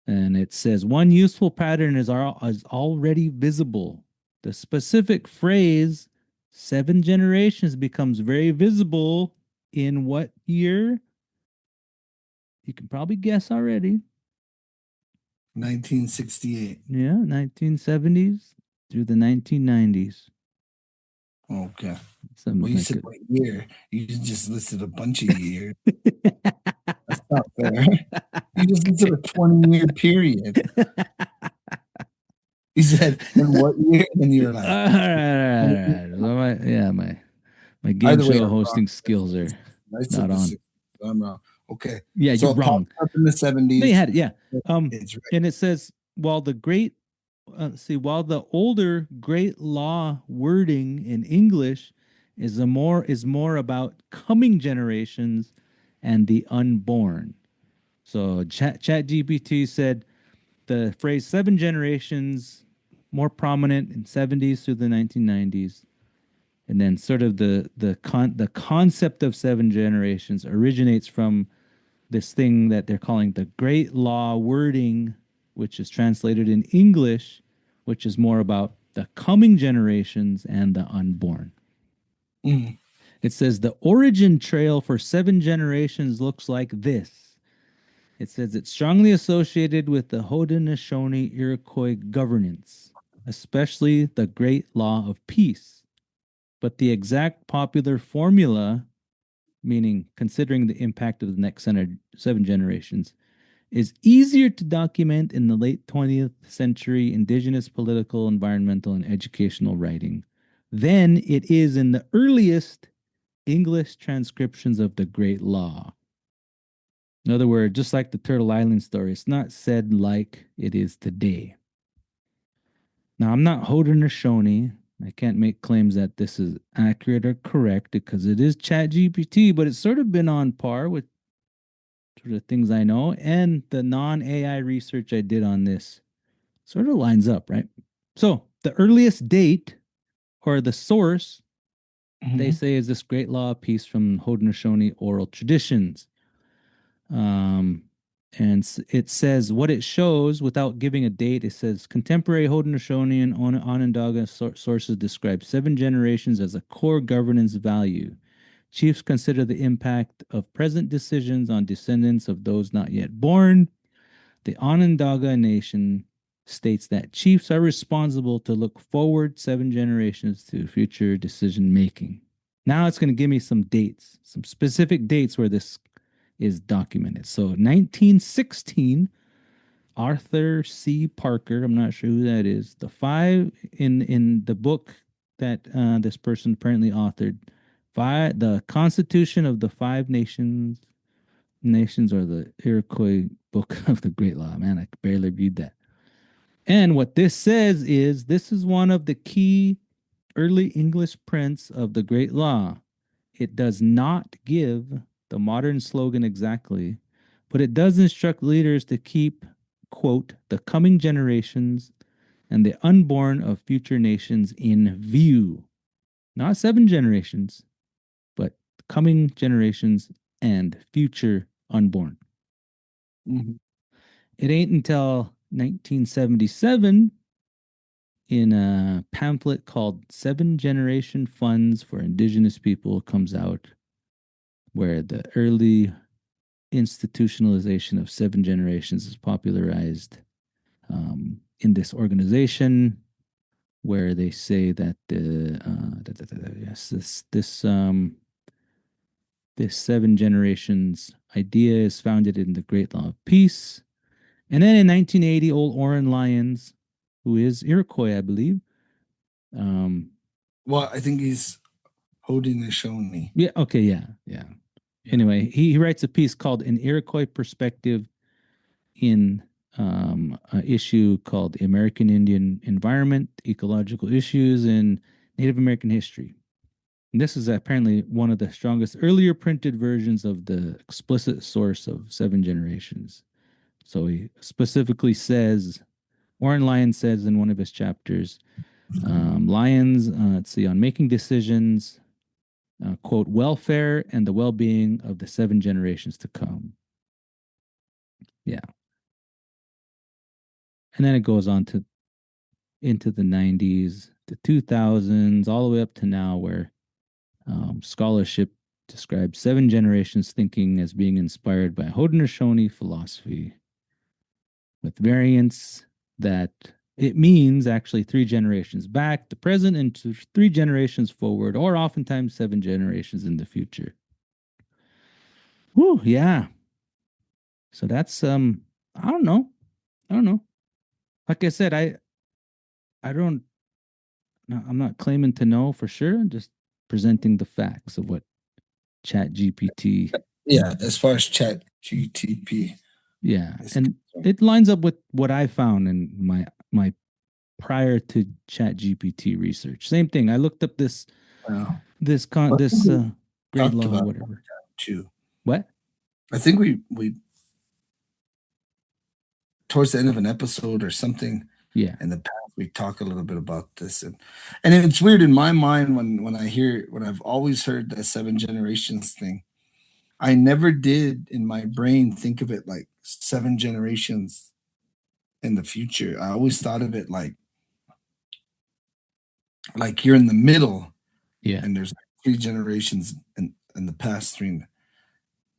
And it says one useful pattern is already visible. The specific phrase seven generations becomes very visible in what year? You can probably guess already. 1968. Yeah, 1970s through the 1990s. Okay. Something Well, you like said it. what year? You just listed a bunch of years. That's not fair. You just listed a 20-year period. You said, in what year? And you're All like, right, all right. So my game either way, show I'm wrong. hosting skills are I said not the on. 60s. I'm wrong. Okay. Yeah, So you're it popped wrong. up in the No, you 70s. had it. Yeah. It's right. And it says while the great while the older great law wording in English is more about coming generations and the unborn. So Chat GPT said the phrase seven generations more prominent in 70s through the 1990s, and then sort of the concept of seven generations originates from this thing that they're calling the Great Law wording, which is translated in English, which is more about the coming generations and the unborn. Mhm. It says the origin trail for seven generations looks like this. It says it's strongly associated with the Haudenosaunee Iroquois governance, especially the Great Law of Peace. But the exact popular formula, meaning considering the impact of the next seven generations, is easier to document in the late 20th century indigenous political, environmental, and educational writing than it is in the earliest English transcriptions of the Great Law. In other words, just like the Turtle Island story, it's not said like it is today. Now, I'm not Haudenosaunee. I can't make claims that this is accurate or correct because it is ChatGPT, but it's sort of been on par with sort of things I know, and the non AI research I did on this sort of lines up, right? So the earliest date or the source they Mhm. say is this great law of peace from Haudenosaunee oral traditions. Um, and it says what it shows without giving a date. It says contemporary Haudenosaunee and Onondaga sources describe seven generations as a core governance value. Chiefs consider the impact of present decisions on descendants of those not yet born. The Onondaga Nation states that chiefs are responsible to look forward seven generations to future decision making. Now it's going to give me some dates, some specific dates where this is documented. So 1916, Arthur C. Parker, I'm not sure who that is. The five in the book that this person apparently authored, the Constitution of the Five Nations, or the Iroquois Book of the Great Law. Man, I barely read that. And what this says is this is one of the key early English prints of the Great Law. It does not give the modern slogan exactly, but it does instruct leaders to keep, quote, the coming generations and the unborn of future nations in view. Not seven generations, but coming generations and future unborn. Mhm. It ain't until 1977 in a pamphlet called Seven Generation Funds for Indigenous People comes out, where the early institutionalization of seven generations is popularized in this organization, where they say that yes, this seven generations idea is founded in the Great Law of Peace. And then in 1980, old Oren Lyons, who is Iroquois, I believe. Well, I think he's Haudenosaunee. Yeah. Okay. Yeah. Yeah. Anyway, he writes a piece called "An Iroquois Perspective" in an issue called "The American Indian Environment, Ecological Issues, and Native American History." And this is apparently one of the strongest earlier printed versions of the explicit source of seven generations. So he specifically says, Warren Lyons says in one of his chapters, Lyons, let's see, on making decisions, quote, welfare and the well being of the seven generations to come. Yeah. And then it goes on to into the 90s, the 2000s, all the way up to now, where scholarship describes seven generations thinking as being inspired by Haudenosaunee philosophy, with variants that it means actually three generations back, the present, and three generations forward, or oftentimes seven generations in the future. Whew, yeah. So that's I don't know. I don't know. Like I said, I don't no, I'm not claiming to know for sure. I'm just presenting the facts of what Chat GPT. Yeah, as far as Chat GTP. Yeah. And it lines up with what I found in my prior to Chat GPT research. Same thing. I looked up this Wow. this great law or whatever. Too. What? I think we towards the end of an episode or something. Yeah. In the past, we talk a little bit about this, and it's weird in my mind when I hear when I've always heard the seven generations thing. I never did in my brain think of it like seven generations in the future. I always thought of it like you're in the middle, Yeah. and there's three generations in the past, three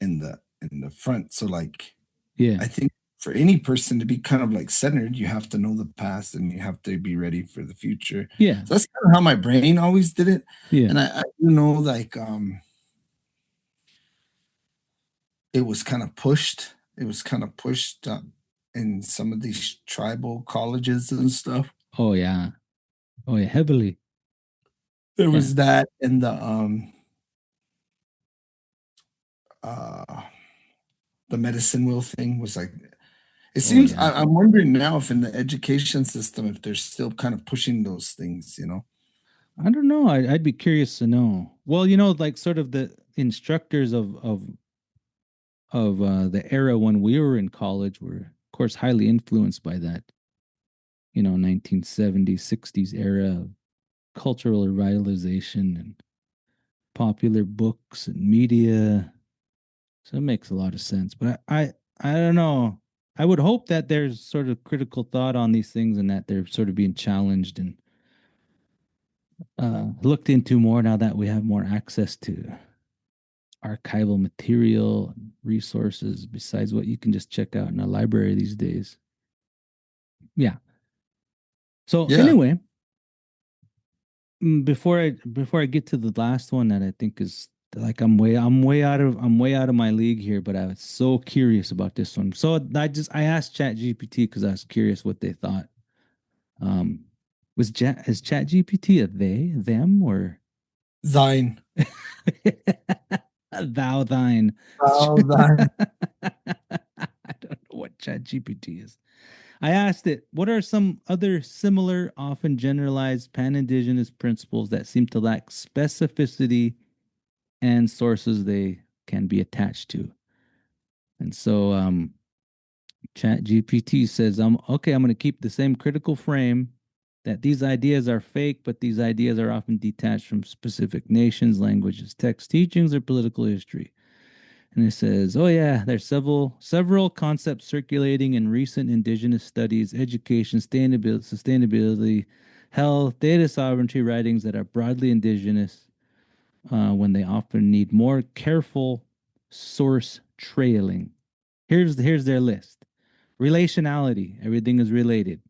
in the front. So like, Yeah. I think for any person to be kind of like centered, you have to know the past and you have to be ready for the future. Yeah. So that's kind of how my brain always did it. Yeah. And I do know like it was kind of pushed. It was kind of pushed in some of these tribal colleges and stuff. Oh yeah. Oh yeah. Heavily. There Yeah. was that and uh the medicine wheel thing was like it seems yeah. I'm wondering now if in the education system if they're still kind of pushing those things, you know. I don't know. I'd be curious to know. Well, like sort of the instructors of the era when we were in college were, of course, highly influenced by that, 1970s, 60s era of cultural revitalization and popular books and media. So it makes a lot of sense. But I don't know. I would hope that there's sort of critical thought on these things and that they're sort of being challenged and looked into more now that we have more access to archival material and resources besides what you can just check out in a library these days. Yeah. So Yeah. anyway, before I get to the last one that I think is like I'm way out of my league here, but I was so curious about this one. So I asked Chat GPT because I was curious what they thought. Is Chat GPT a they, them, or Thine. thou, thine? Oh, thine. I don't know what Chat GPT is. I asked it, what are some other similar, often generalized pan-indigenous principles that seem to lack specificity and sources they can be attached to? And so Chat GPT says, I'm going to keep the same critical frame that these ideas are fake, but these ideas are often detached from specific nations, languages, texts, teachings, or political history. And it says, oh yeah, there's several concepts circulating in recent indigenous studies, education, sustainability, health, data sovereignty writings that are broadly indigenous when they often need more careful source trailing. Here's their list. Relationality, everything is related.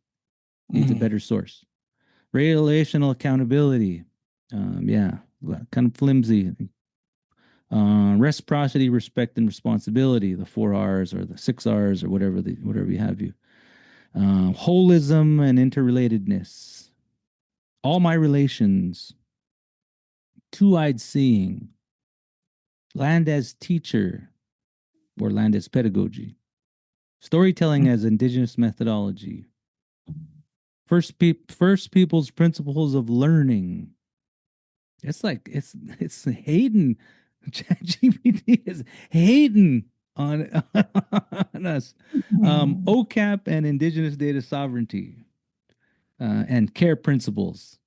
Needs a Mhm. better source. Relational accountability, yeah, kind of flimsy. Reciprocity, respect, and responsibility, the 4 R's or the 6 R's or whatever you have you. Holism and interrelatedness. All my relations. Two-eyed seeing. Land as teacher or land as pedagogy. Storytelling as indigenous methodology. First people's principles of learning. It's hating. ChatGPT is hating on, on us. OCAP and indigenous data sovereignty and care principles.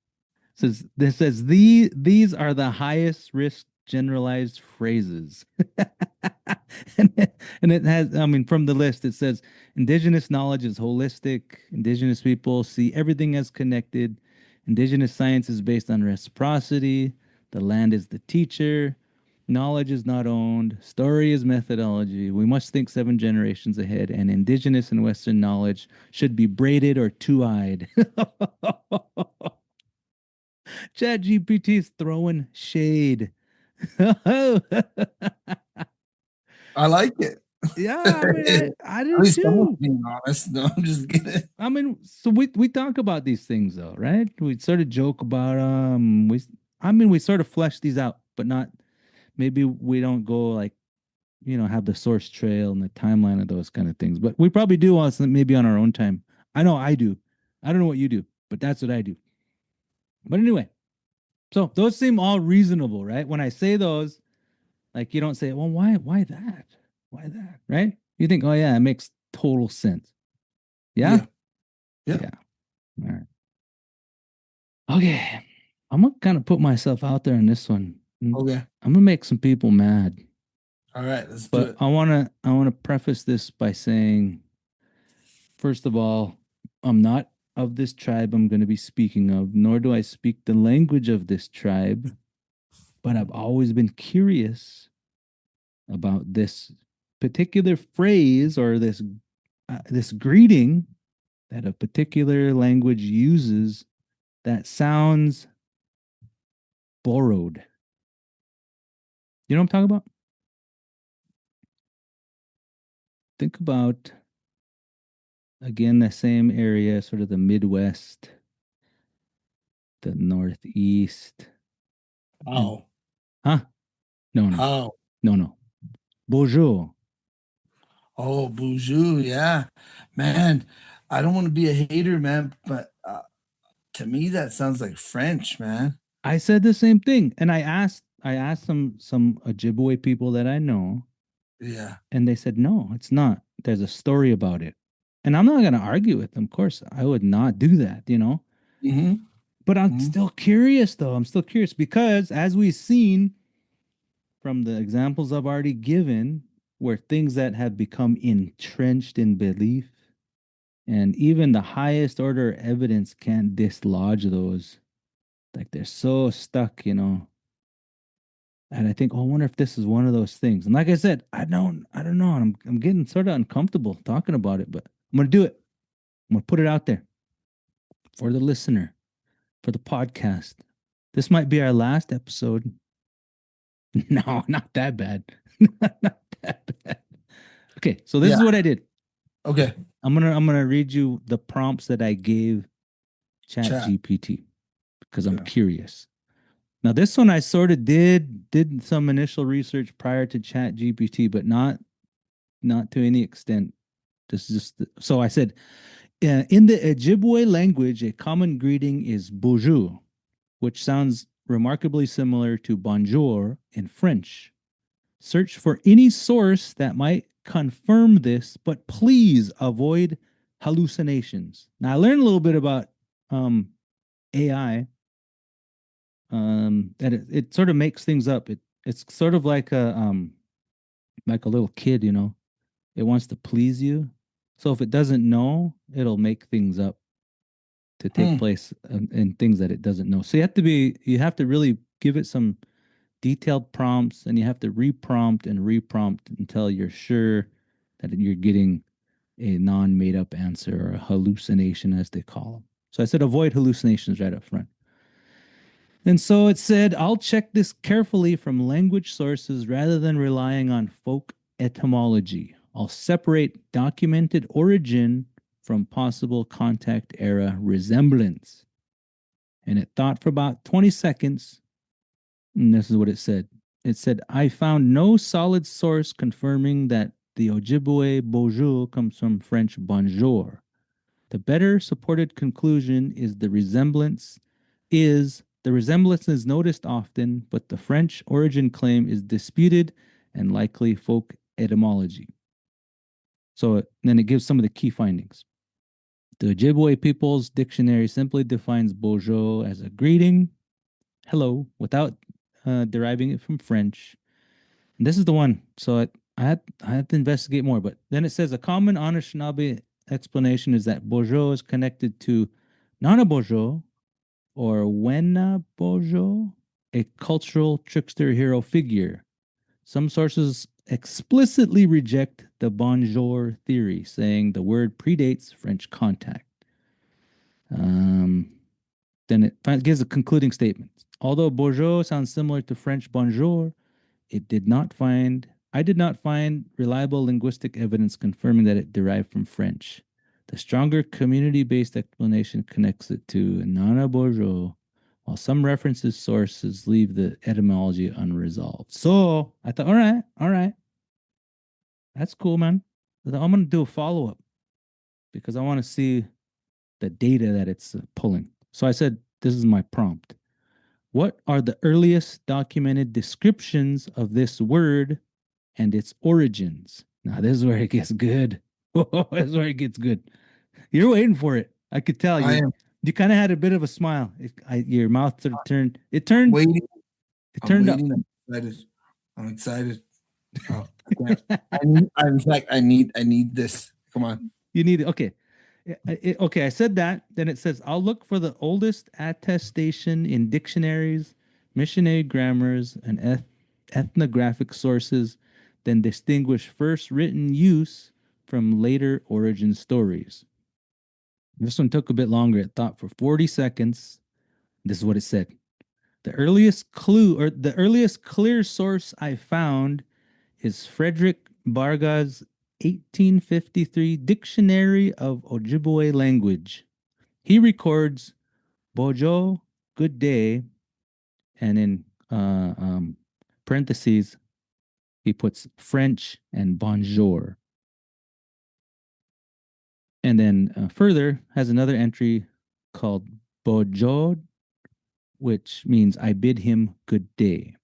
Says these are the highest risk generalized phrases. And it has, I mean, from the list, it says indigenous knowledge is holistic. Indigenous people see everything as connected. Indigenous science is based on reciprocity. The land is the teacher. Knowledge is not owned. Story is methodology. We must think 7 generations ahead. And indigenous and Western knowledge should be braided or two-eyed. Chat GPT is throwing shade. I like it. Yeah, I mean, I At do least someone's too. being honest. No, I'm just kidding. I mean, so we talk about these things though, right? We sort of joke about we sort of flesh these out, but not maybe we don't go like have the source trail and the timeline of those kind of things. But we probably do also maybe on our own time. I know I do. I don't know what you do, but that's what I do. But anyway, so those seem all reasonable, right? When I say those, like you don't say, well, why that? Why that? Right? You think, oh yeah, it makes total sense. Yeah? Yeah. Yeah. Yeah. All right. Okay. I'm gonna kind of put myself out there on this one. Okay. I'm gonna make some people mad. All right. Let's do But it. I wanna preface this by saying, first of all, I'm not of this tribe I'm gonna be speaking of, nor do I speak the language of this tribe, but I've always been curious about this particular phrase or this greeting that a particular language uses that sounds borrowed. You know what I'm talking about? Think about again the same area, sort of the Midwest, the Northeast, and How? huh? No, no, How? no, no. Bonjour. Oh, Boozhoo. Yeah. Man, I don't want to be a hater, man, but to me, that sounds like French, man. I said the same thing, and I asked some Ojibwe people that I know, Yeah. and they said no, it's not. There's a story about it, and I'm not gonna argue with them. Of course, I would not do that. Mm-hmm. But I'm Mm-hmm. still curious, though. I'm still curious because, as we've seen from the examples I've already given, where things that have become entrenched in belief, and even the highest order evidence can't dislodge those. Like they're so stuck. And I think, oh, I wonder if this is one of those things. And like I said, I don't know. And I'm getting sort of uncomfortable talking about it, but I'm gonna do it. I'm gonna put it out there for the listener, for the podcast. This might be our last episode. No, not that bad. Not that bad. Okay, so this Yeah. is what I did. Okay. I'm gonna read you the prompts that I gave Chat Chat. GPT because I'm Okay. curious. Now this one I sort of did some initial research prior to Chat GPT, but not to any extent. This is just so I said in the Ojibwe language, a common greeting is Bonjour, which sounds remarkably similar to Bonjour in French. Search for any source that might confirm this, but please avoid hallucinations. Now, I learned a little bit about AI, that it sort of makes things up. It's sort of like like a little kid, it wants to please you. So if it doesn't know, it'll make things up to take Hmm. place in things that it doesn't know. So you have to really give it some detailed prompts, and you have to reprompt and reprompt until you're sure that you're getting a non-made up answer or a hallucination, as they call them. So I said avoid hallucinations right up front. And so it said, I'll check this carefully from language sources rather than relying on folk etymology. I'll separate documented origin from possible contact era resemblance. And it thought for about 20 seconds. And this is what it said. It said, I found no solid source confirming that the Ojibwe Bonjour comes from French bonjour. The better supported conclusion the resemblance is noticed often, but the French origin claim is disputed and likely folk etymology. So then it gives some of the key findings. The Ojibwe People's Dictionary simply defines bonjour as a greeting, hello, without deriving it from French. And this is the one. So I had to investigate more, but then it says a common Anishinaabe explanation is that bonjour is connected to Nana bonjour or Wena bonjour, a cultural trickster hero figure. Some sources explicitly reject the bonjour theory, saying the word predates French contact. Um, then it gives a concluding statement. Although bonjour sounds similar to French bonjour, it did not find I did not find reliable linguistic evidence confirming that it derived from French. The stronger community-based explanation connects it to Nana Bourgeois, while some references sources leave the etymology unresolved. So I thought, all right, that's cool, man. I thought, I'm gonna do a follow-up because I want to see the data that it's pulling. So I said, this is my prompt. What are the earliest documented descriptions of this word and its origins? Now, this is where it gets good. This is where it gets good. You're waiting for it. I could tell I am you kind of had a bit of a smile. Your mouth sort of turned. It turned. waiting. It I'm turned up. waiting. I'm excited. I'm excited. Oh, I can't. In fact, I need this. Come on. You need it. Okay. Okay, I said that. Then it says, I'll look for the oldest attestation in dictionaries, missionary grammars, and ethnographic sources, then distinguish first written use from later origin stories. This one took a bit longer. It thought for 40 seconds. This is what it said. The earliest clear source I found is Frederick Barga's 1853 Dictionary of Ojibwe Language. He records Bojo, good day, and in parentheses, he puts French and bonjour. And then further has another entry called Bojo, which means I bid him good day.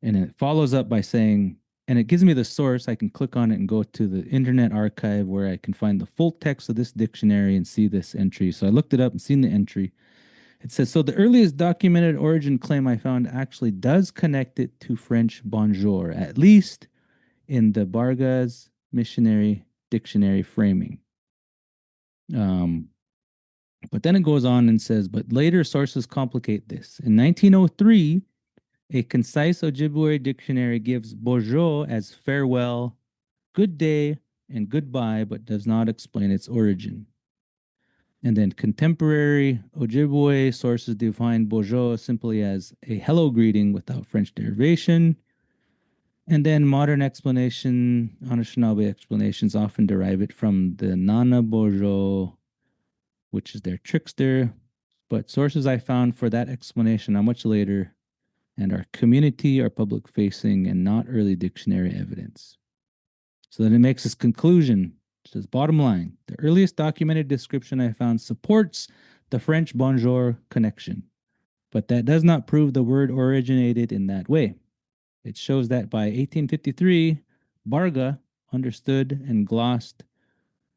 And it follows up by saying, and it gives me the source. I can click on it and go to the Internet Archive where I can find the full text of this dictionary and see this entry. So I looked it up and seen the entry. It says, so the earliest documented origin claim I found actually does connect it to French bonjour, at least in the Barga's Missionary Dictionary framing. But then it goes on and says, but later sources complicate this. In 1903, a concise Ojibwe dictionary gives bonjour as farewell, good day, and goodbye, but does not explain its origin. And then contemporary Ojibwe sources define bonjour simply as a hello greeting without French derivation. And then modern Anishinaabe explanations often derive it from the Nana bonjour, which is their trickster. But sources I found for that explanation are much later and are community or public facing and not early dictionary evidence. So then it makes this conclusion. It says, bottom line, the earliest documented description I found supports the French bonjour connection, but that does not prove the word originated in that way. It shows that by 1853, Barga understood and glossed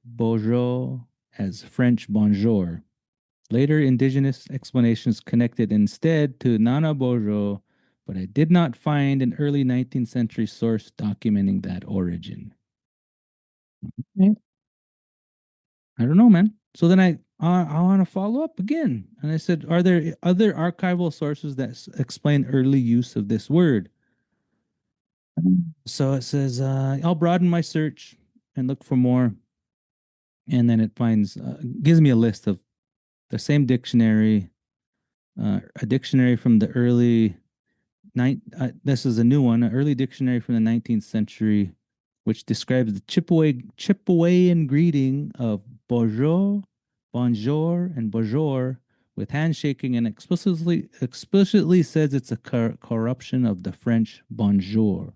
bonjour as French bonjour. Later indigenous explanations connected instead to Nana bonjour, but I did not find an early 19th century source documenting that origin. Okay. I don't know, man. So then I want to follow up again, and I said, are there other archival sources that explain early use of this word? So it says, I'll broaden my search and look for more, and then it gives me a list of the same dictionary, a dictionary from the early this is a new one, an early dictionary from the 19th century, which describes the Chippewayan greeting of bonjour, and bonjour with handshaking, and explicitly says it's a corruption of the French bonjour.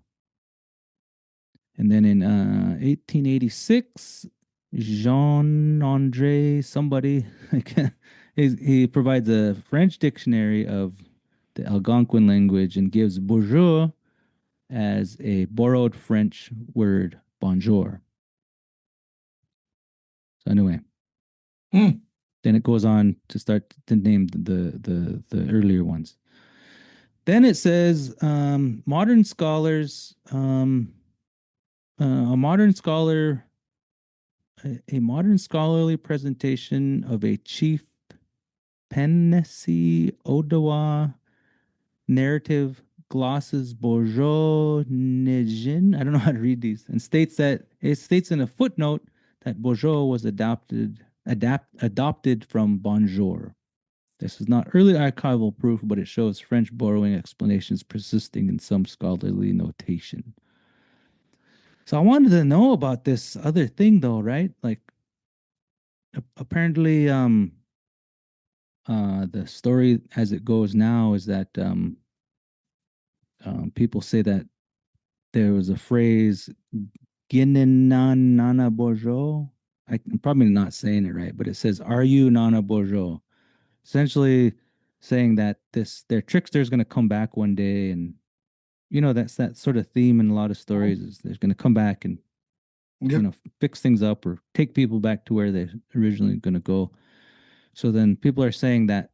And then in 1886, Jean-Andre somebody he provides a French dictionary of the Algonquin language and gives bonjour as a borrowed French word, bonjour. So anyway, then it goes on to start to name the earlier ones. Then it says modern scholars, a modern scholarly presentation of a chief Penesi Odawa narrative glosses Bourgeois Nejin. I don't know how to read these, and states in a footnote that Bourgeois was adopted from Bonjour. This is not early archival proof, but it shows French borrowing explanations persisting in some scholarly notation. So I wanted to know about this other thing, though, right? Like, apparently, the story as it goes now is that people say that there was a phrase "Ginen Nana Bourgeois." I'm probably not saying it right, but it says, "Are you Nana Bourgeois?" Essentially saying that their trickster is going to come back one day, and that's that sort of theme in a lot of stories is they're going to come back and fix things up or take people back to where they're originally going to go. So then people are saying that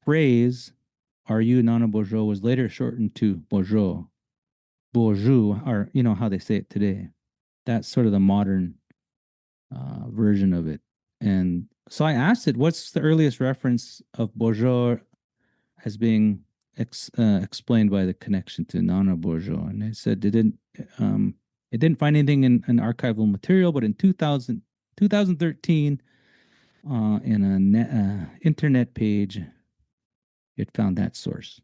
phrase, "Are you Nana Bourgeois?" was later shortened to Bourgeois. Boozhoo, or how they say it today. That's sort of the modern version of it. And so I asked it, what's the earliest reference of Bonjour as being explained by the connection to Nana Bourgeois? And they said it didn't find anything in archival material, but in 2013, in an internet page, it found that source.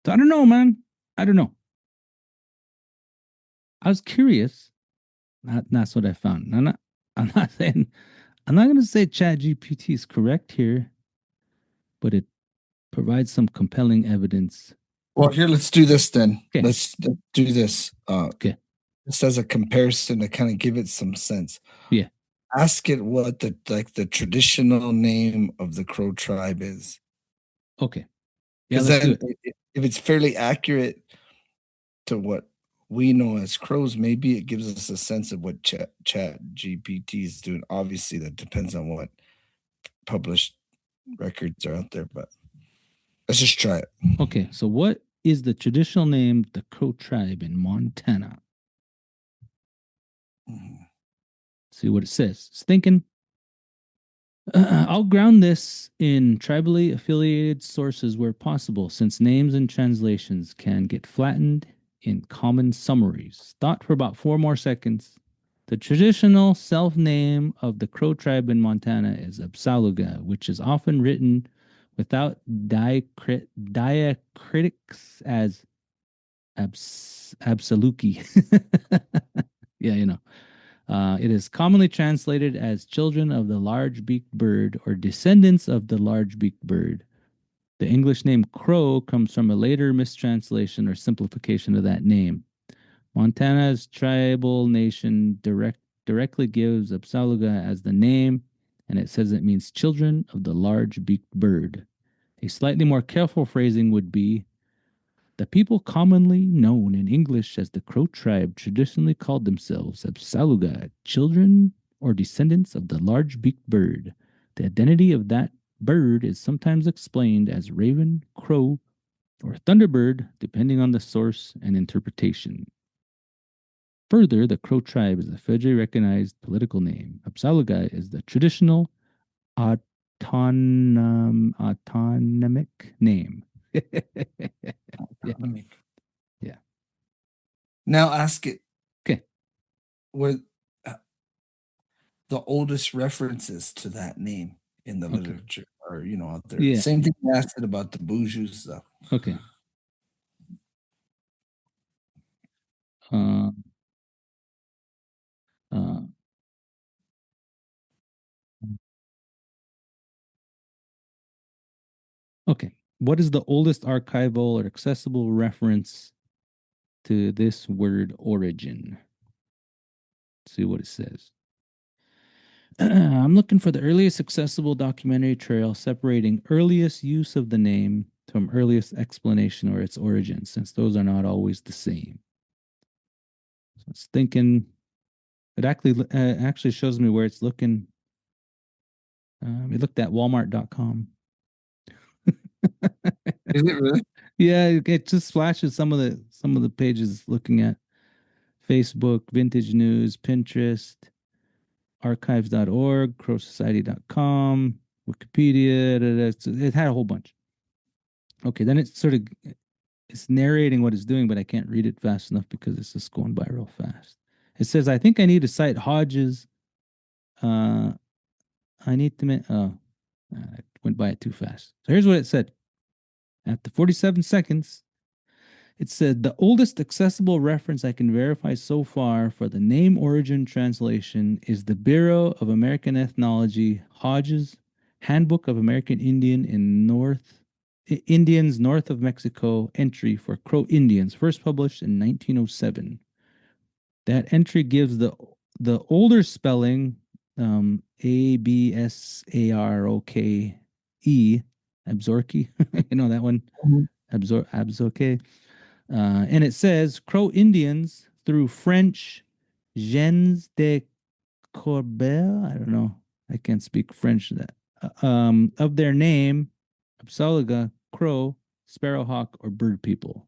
So I don't know, man. I don't know. I was curious. That's what I found. I'm not saying I'm not going to say ChatGPT is correct here, but it provides some compelling evidence. Well, here, let's do this then. Okay. Let's do this. Okay. Just as a comparison to kind of give it some sense. Yeah. Ask it what the traditional name of the Crow tribe is. Okay. Yeah, Because let's do then it. if it's fairly accurate to what we know as crows, maybe it gives us a sense of what Chat GPT is doing. Obviously, that depends on what published records are out there, but let's just try it. Okay, so what is the traditional name of the Crow tribe in Montana? See what it says. It's thinking. I'll ground this in tribally affiliated sources where possible, since names and translations can get flattened in common summaries. Thought for about 4 more seconds. The traditional self name of the Crow tribe in Montana is Apsáalooke, which is often written without diacritics as Apsáalooke. Yeah. It is commonly translated as children of the large-beaked bird or descendants of the large-beaked bird. The English name crow comes from a later mistranslation or simplification of that name. Montana's tribal nation directly gives Apsáalooke as the name, and it says it means children of the large-beaked bird. A slightly more careful phrasing would be, the people commonly known in English as the Crow tribe traditionally called themselves Apsáalooke, children or descendants of the large-beaked bird. The identity of that bird is sometimes explained as raven, crow, or thunderbird, depending on the source and interpretation. Further, the Crow tribe is a federally recognized political name. Apsáalooke is the traditional autonomic name. Yeah. Yeah. Now ask it. Okay. What the oldest references to that name in the literature are, out there. Yeah. Same thing I asked it about the Boozhoo stuff. Okay. Okay. What is the oldest archival or accessible reference to this word origin? Let's see what it says. I'm looking for the earliest accessible documentary trail separating earliest use of the name from earliest explanation or its origin, since those are not always the same. So it's thinking it actually shows me where it's looking. It looked at Walmart.com. Is it really? Yeah, it just flashes some of the pages looking at Facebook, Vintage News, Pinterest, archives.org, crowsociety.com, Wikipedia. It had a whole bunch. Okay, then it's narrating what it's doing, but I can't read it fast enough because it's just going by real fast. It says, I think I need to cite Hodges. I need to I went by it too fast. So here's what it said. After 47 seconds, it said the oldest accessible reference I can verify so far for the name origin translation is the Bureau of American Ethnology Hodges Handbook of American Indians north of Mexico entry for Crow Indians, first published in 1907. That entry gives the older spelling Absaroke, Absorke, you know that one, Absorke. And it says Crow Indians through French gens de Corbel. I don't know. I can't speak French. Of their name, Apsáalooke, Crow, Sparrowhawk, or Bird People.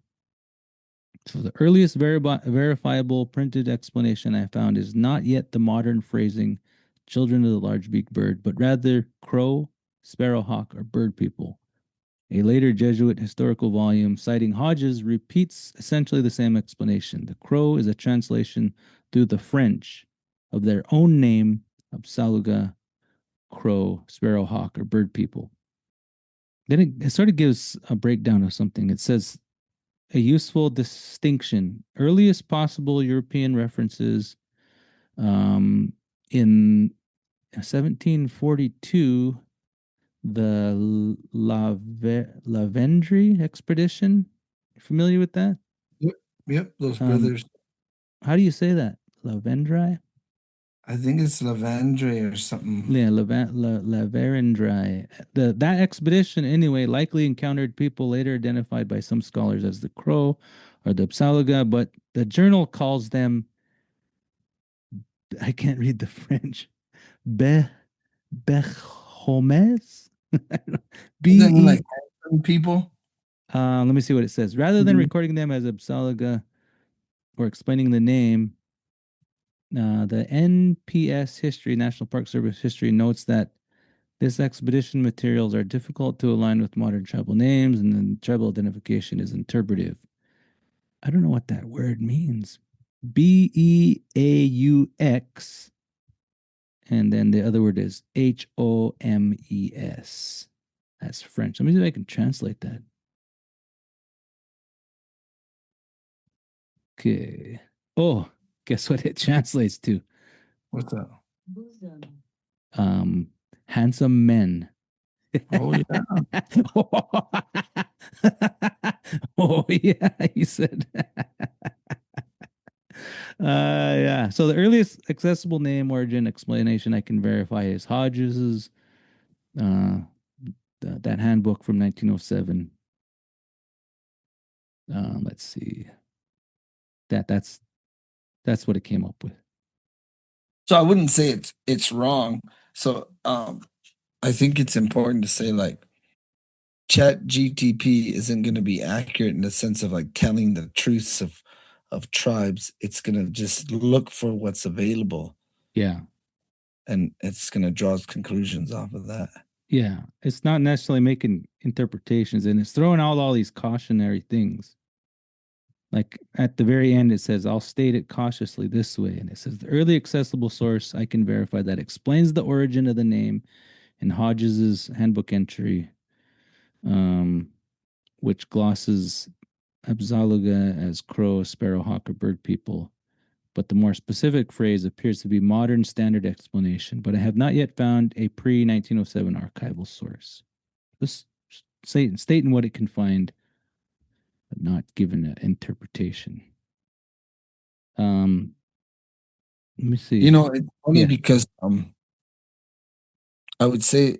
So the earliest verifiable printed explanation I found is not yet the modern phrasing children of the large-beaked bird, but rather crow, sparrowhawk, or bird people. A later Jesuit historical volume citing Hodges repeats essentially the same explanation. The crow is a translation through the French of their own name, Apsáalooke, crow, sparrowhawk, or bird people. Then it sort of gives a breakdown of something. It says a useful distinction. Earliest possible European references in 1742, the Lavendry expedition. Familiar with that? Yep, those brothers. How do you say that? Lavendry? I think it's Lavendre or something. Yeah, Lavendry. That expedition, anyway, likely encountered people later identified by some scholars as the Crow or the Apsáalooke, but the journal calls them, I can't read the French, Behomes? Like people? Let me see what it says. Rather than recording them as Apsáalooke or explaining the name, the NPS history, National Park Service history, notes that this expedition materials are difficult to align with modern tribal names, and then tribal identification is interpretive. I don't know what that word means. Beaux, and then the other word is Homes. That's French. Let me see if I can translate that. Okay. Oh, guess what it translates to? What's that? Handsome men. Oh yeah. Oh yeah, he said. Yeah. So the earliest accessible name origin explanation I can verify is Hodges's that handbook from 1907. Let's see. That's what it came up with. So I wouldn't say it's wrong. So I think it's important to say, like, ChatGPT isn't going to be accurate in the sense of like telling the truths of tribes. It's going to just look for what's available, Yeah. and it's going to draw its conclusions off of that. Yeah. It's not necessarily making interpretations, and it's throwing out all these cautionary things. Like at the very end, it says, I'll state it cautiously this way. And it says, the early accessible source I can verify that explains the origin of the name in Hodges's handbook entry, which glosses Apsáalooke as crow, sparrow, hawk, or bird people. But the more specific phrase appears to be modern standard explanation, but I have not yet found a pre 1907 archival source. Just stating what it can find, but not given an interpretation. Let me see. It's funny Yeah. because I would say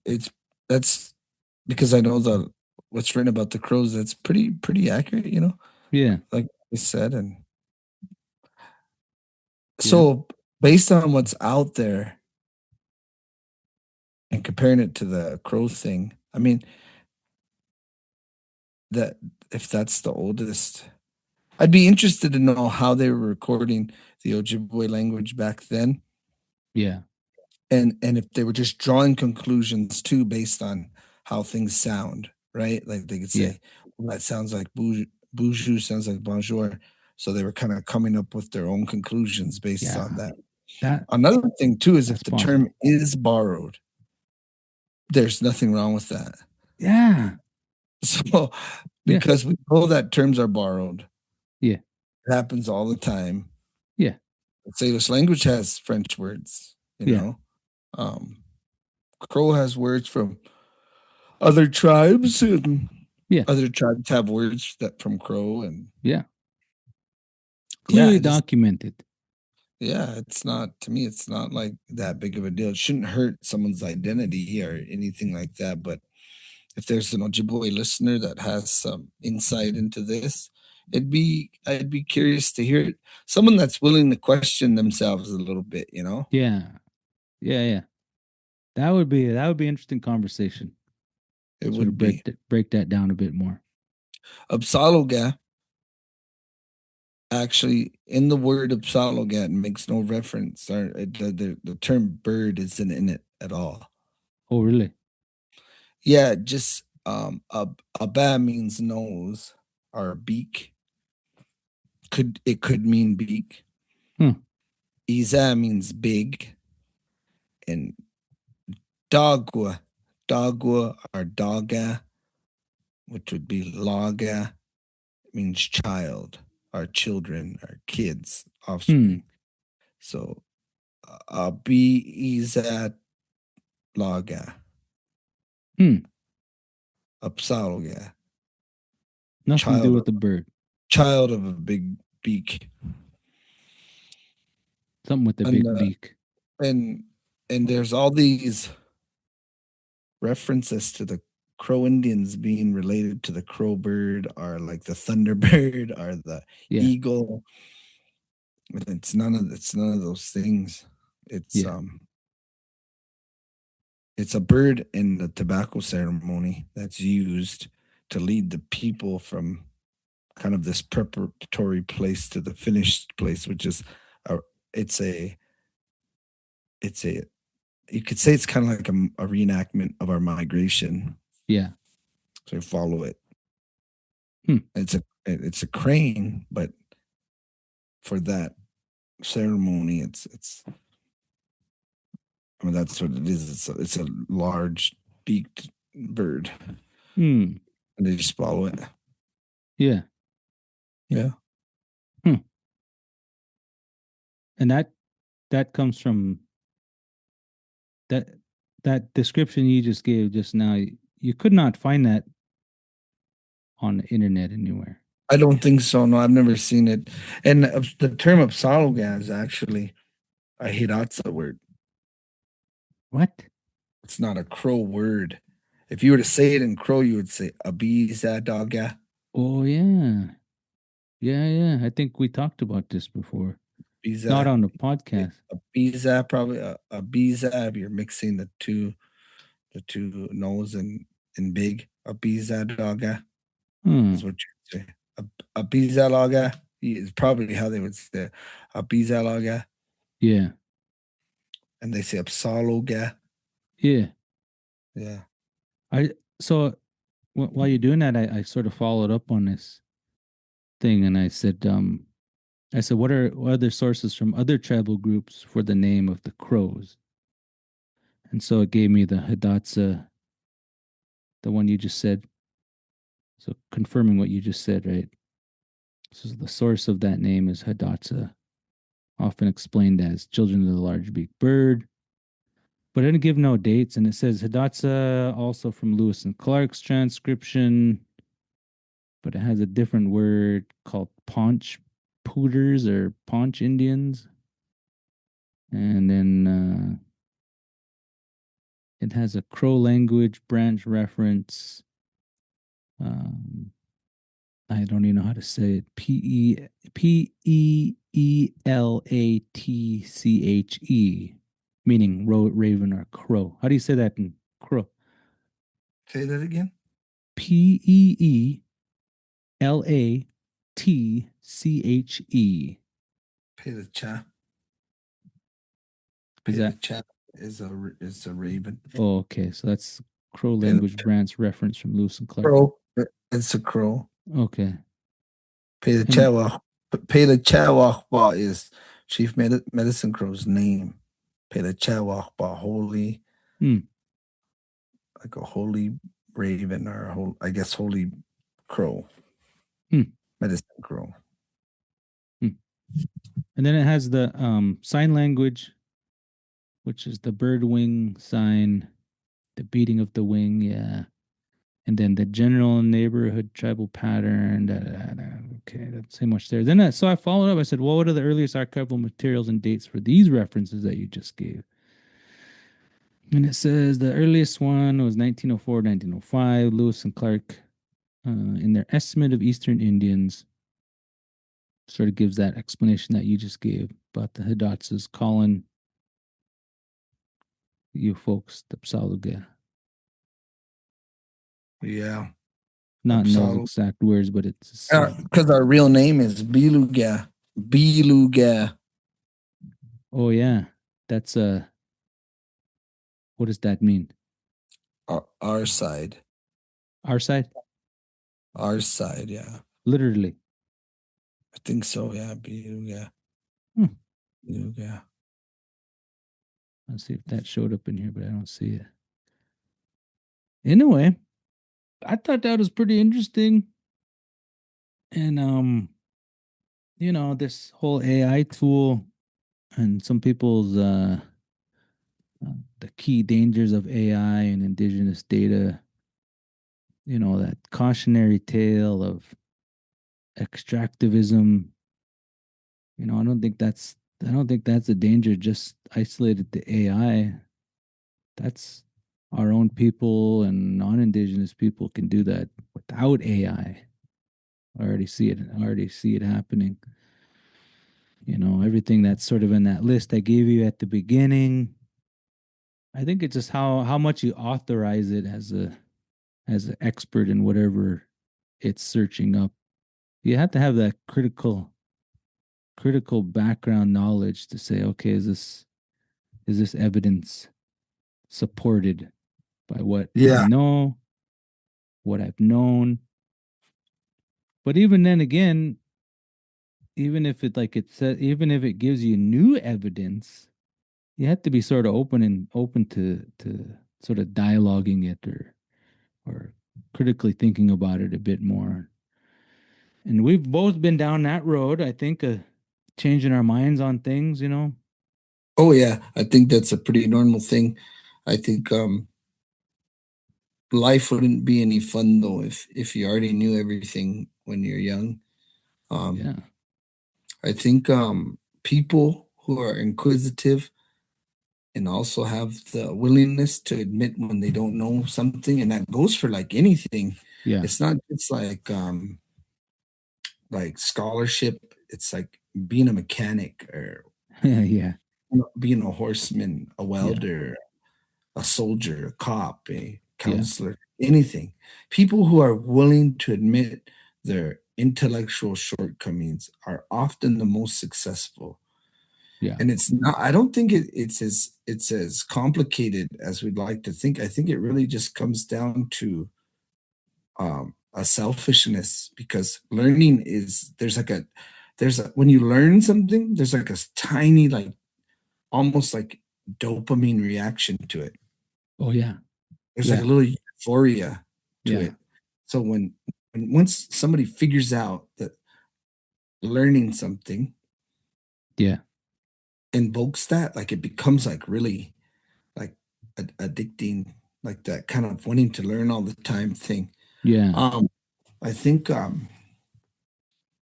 it's that's because I know the what's written about the crows. That's pretty accurate. Yeah. Like I said, and Yeah. so based on what's out there and comparing it to the crow thing, I mean that if that's the oldest, I'd be interested to know how they were recording the Ojibwe language back then, Yeah. and if they were just drawing conclusions too based on how things sound, right? Like they could Yeah. say, well, that sounds like Boozhoo sounds like Bonjour. So they were kind of coming up with their own conclusions based on Yeah. that. That Another thing too is if that's the term possible. is borrowed, there's nothing wrong with that. Yeah. So Yeah. because we know that terms are borrowed, Yeah. it happens all the time. Yeah. Salish language has French words, Yeah. Um, Crow has words from other tribes, and Yeah. other tribes have words that from Crow, and Yeah. yeah, Clearly documented. it's not, to me, it's not like that big of a deal. It shouldn't hurt someone's identity or anything like that. But if there's an Ojibwe listener that has some insight into this, I'd be curious to hear it. Someone that's willing to question themselves a little bit, Yeah. Yeah. Yeah. That would be interesting conversation. It Sort of would be. break that down a bit more. Apsáalooke, actually, in the word Apsáalooke, it makes no reference, or the term bird isn't in it at all. Oh, really? Yeah, just a ba means nose or beak. It could mean beak. Hmm. Iza means big, and dogwa or doga, which would be laga, means child or children or kids, Hmm. offspring. So be iza laga, Hmm. Apsáalooke, Nothing to do child with the bird. child of a big beak, Something with the and big beak. and and there's all these references to the Crow Indians being related to the crow bird or like the thunderbird or the Yeah. eagle. But it's none of those things. It's Yeah. um it's a bird in the tobacco ceremony that's used to lead the people from kind of this preparatory place to the finished place, which is a it's a it's a you could say it's kind of like a reenactment of our migration. Yeah. So you follow it. Hmm. It's a crane, but for that ceremony, I mean that's what it is. It's a large beaked bird, Hmm. and they just follow it. Yeah. Yeah. Hmm. And that comes from that that description you just gave just now. You could not find that on the internet anywhere. I don't think so. No, I've never seen it. And the term Apsáalooke is actually a Hidatsa word. What? It's not a Crow word. If you were to say it in Crow, you would say Abizadaga. Oh yeah. Yeah, yeah. I think we talked about this before. Not Biza. on the podcast. Abiza, probably a Biza if you're mixing the two nose and big. Apsáalooke Hmm. is what you say. Apsáalooke is probably how they would say Apsáalooke, Yeah. and they say Apsáalooke. Yeah. Yeah. So while you're doing that, I sort of followed up on this thing, and I said, what are other sources from other tribal groups for the name of the crows? And so it gave me the Hidatsa, the one you just said. So confirming what you just said, right? So the source of that name is Hidatsa, often explained as children of the large-beaked bird. But I didn't give no dates, and it says Hidatsa also from Lewis and Clark's transcription, but it has a different word called Paunch Pooters or Paunch Indians. And then it has a Crow language branch reference. I don't even know how to say it. Peelatche, meaning raven or crow. How do you say that in crow? Say that again. Peelatche. Pelecha. Is that? Pelecha is a raven. Oh, okay. So that's Crow language Pelecha. branch reference from Lewis and Clark. Crow. It's a crow. Okay. And Pelechawahpa is Chief Medicine Crow's name. Pelechawahpa, holy, hmm, like a holy raven or I guess holy crow, hmm, medicine crow. hmm. And then it has the sign language, which is the bird wing sign, the beating of the wing, yeah. And then the general neighborhood tribal pattern. Da, da, da. Okay, that's so much there. Then so I followed up. I said, well, what are the earliest archival materials and dates for these references that you just gave? And it says the earliest one was 1904, 1905. Lewis and Clark, in their estimate of Eastern Indians, sort of gives that explanation that you just gave about the Hidatsas calling you folks the Apsáalooke. Yeah. Not in those Apsáalooke. exact words, but it's Because our real name is Beluga. Beluga. oh yeah, that's what does that mean? Our side. Our side, Our side, yeah. literally. I think so, yeah. Beluga. Hmm. Beluga. Let's see if that showed up in here, but I don't see it. Anyway, I thought that was pretty interesting. And this whole AI tool and some people's the key dangers of AI and indigenous data, that cautionary tale of extractivism. I don't think that's a danger just isolated to AI. That's our own people and non-indigenous people can do that without AI. I already see it happening. Everything that's sort of in that list I gave you at the beginning. I think it's just how much you authorize it as an expert in whatever it's searching up. You have to have that critical background knowledge to say, okay, is this evidence supported by what I Yeah. know, what I've known? But even then again, even if it gives you new evidence, you have to be sort of open to sort of dialoguing it or critically thinking about it a bit more. And we've both been down that road, I think, changing our minds on things. Oh yeah. I think that's a pretty normal thing. I think life wouldn't be any fun though if you already knew everything when you're young. Um, Yeah. I think people who are inquisitive and also have the willingness to admit when they don't know something, and that goes for like anything. Yeah. It's not just like scholarship. It's like being a mechanic or Yeah. being a horseman, a Yeah. welder, a soldier, a cop, a Yeah. counselor. anything. People who are willing to admit their intellectual shortcomings are often the most successful. Yeah. And it's not, I don't think it's as complicated as we'd like to think. I think it really just comes down to a selfishness, because learning is, there's a when you learn something, there's like a tiny, like almost like dopamine reaction to it. Oh yeah. There's like Yeah. a little euphoria to Yeah. it. So when once somebody figures out that learning something Yeah. invokes that, like it becomes like really like addicting, like that kind of wanting to learn all the time thing. Yeah. Um, I think,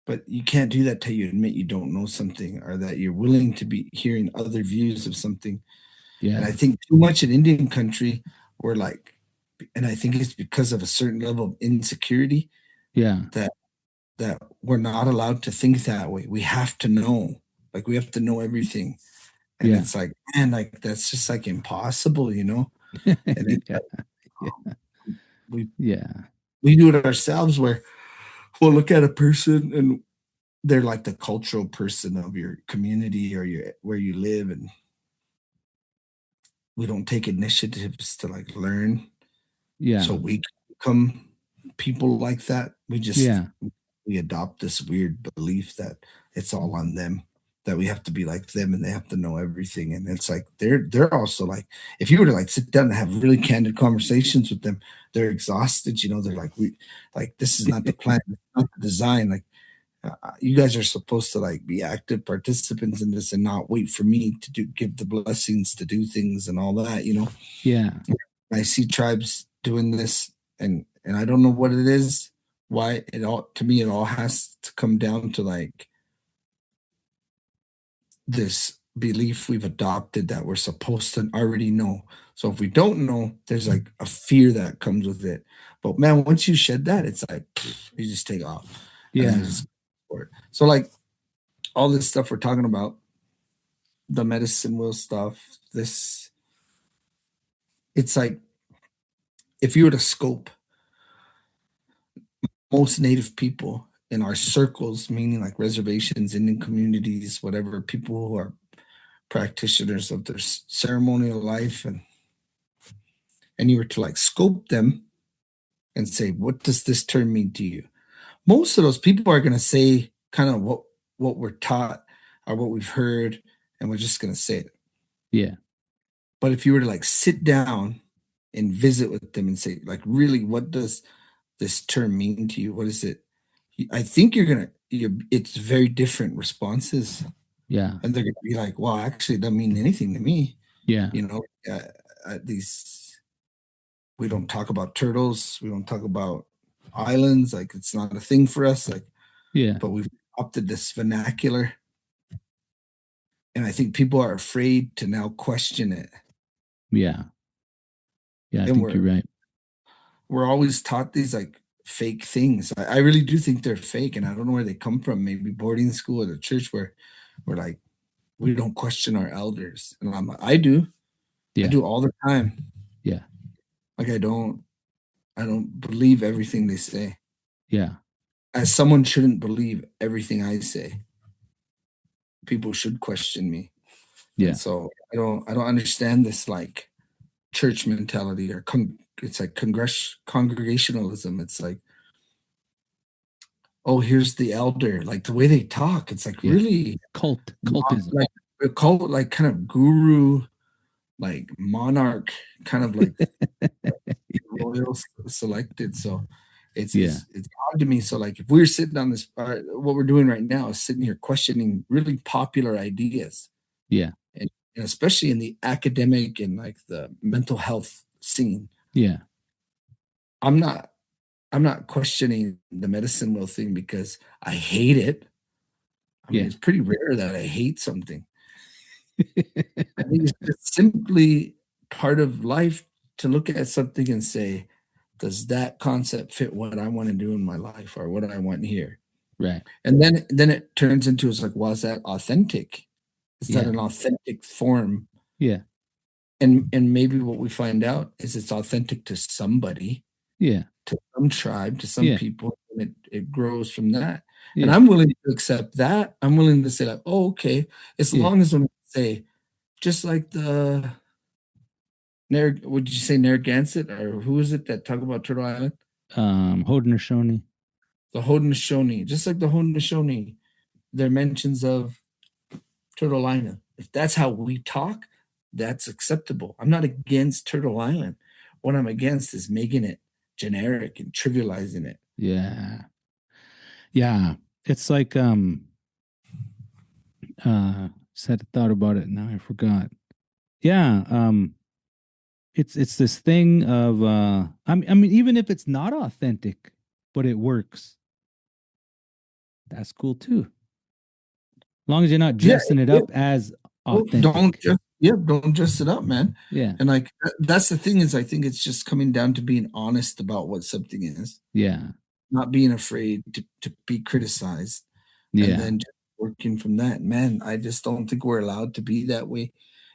but you can't do that till you admit you don't know something, or that you're willing to be hearing other views of something. And I Yeah. think too much in Indian country, we're like, and I think it's because of a certain level of insecurity Yeah. that we're not allowed to think that way. We have to know, like we have to know everything. And Yeah. it's like, man, like that's just like impossible, you know? And it's Yeah. like, Yeah. we Yeah. we do it ourselves, where we'll look at a person and they're like the cultural person of your community or your where you live, and we don't take initiatives to like learn so Yeah. we can become people like that. Yeah. We adopt this weird belief that it's all on them, that we have to be like them and they have to know everything. And it's like they're also like, if you were to like sit down and have really candid conversations with them, they're exhausted. You know, they're like, we like this is not the plan, it's not the design. Like you guys are supposed to like be active participants in this and not wait for me to give the blessings to do things and all that. You know, Yeah. I see tribes doing this, and I don't know what it is. Why it all, to me, it all has to come down to like this belief we've adopted that we're supposed to already know. So if we don't know, there's like a fear that comes with it. But man, once you shed that, it's like you just take off, and then Yeah. just for it. So like all this stuff we're talking about, the medicine wheel stuff, this, it's like if you were to scope most native people in our circles, meaning like reservations, Indian communities, whatever, people who are practitioners of their ceremonial life, and you were to like scope them and say, what does this term mean to you? Most of those people are going to say kind of what we're taught or what we've heard, and we're just going to say it. Yeah. But if you were to like sit down and visit with them and say, like, really, what does this term mean to you? What is it? I think it's very different responses, Yeah. and they're gonna be like, "Well, actually, it doesn't mean anything to me." Yeah. You know, these we don't talk about turtles, we don't talk about islands, like it's not a thing for us. Like, Yeah. but we've adopted this vernacular, and I think people are afraid to now question it, Yeah. Yeah. I and think you're right. we're always taught these like fake things. I really do think they're fake, and I don't know where they come from. Maybe boarding school or the church, where we're like, we don't question our elders, and I'm like, I Yeah. do all the time. Yeah. Like I don't believe everything they say. Yeah. As someone shouldn't believe everything I say. People should question me, and Yeah. so I don't understand this like church mentality, or it's like congregationalism. It's like, oh, here's the elder. Like the way they talk, it's like Yeah. really Cultism. like a cult, like kind of guru, like monarch, kind of like royal selected. So Yeah. it's odd to me. So like if we're sitting on this, what we're doing right now is sitting here questioning really popular ideas, Yeah. and especially in the academic and like the mental health scene. Yeah. I'm not I'm not questioning the medicine wheel thing because I hate it. I mean, Yeah. it's pretty rare that I hate something. I think it's just simply part of life to look at something and say, does that concept fit what I want to do in my life or what I want here? Right. And then it turns into, it's like, was that authentic? Is that Yeah. an authentic form? Yeah. And maybe what we find out is it's authentic to somebody, Yeah. to some tribe, to some Yeah. people, and it grows from that. And Yeah. I'm willing to accept that. I'm willing to say like, oh, okay, as Yeah. long as when I say, just like the would you say Narragansett, or who is it that talk about Turtle Island? Haudenosaunee. The Haudenosaunee, just like the Haudenosaunee, there are mentions of Turtle Island. If that's how we talk, that's acceptable. I'm not against Turtle Island. What I'm against is making it generic and trivializing it. Yeah. Yeah. It's like said thought about it now I forgot. Yeah. It's this thing of I mean even if it's not authentic, but it works, that's cool too. As long as you're not Yeah, dressing it yeah. up as Don't authentic. just yeah, don't dress it up, man. Yeah. And like that's the thing is I think it's just coming down to being honest about what something is, Yeah. not being afraid to be criticized, and Yeah. then just working from that. Man, I just don't think we're allowed to be that way.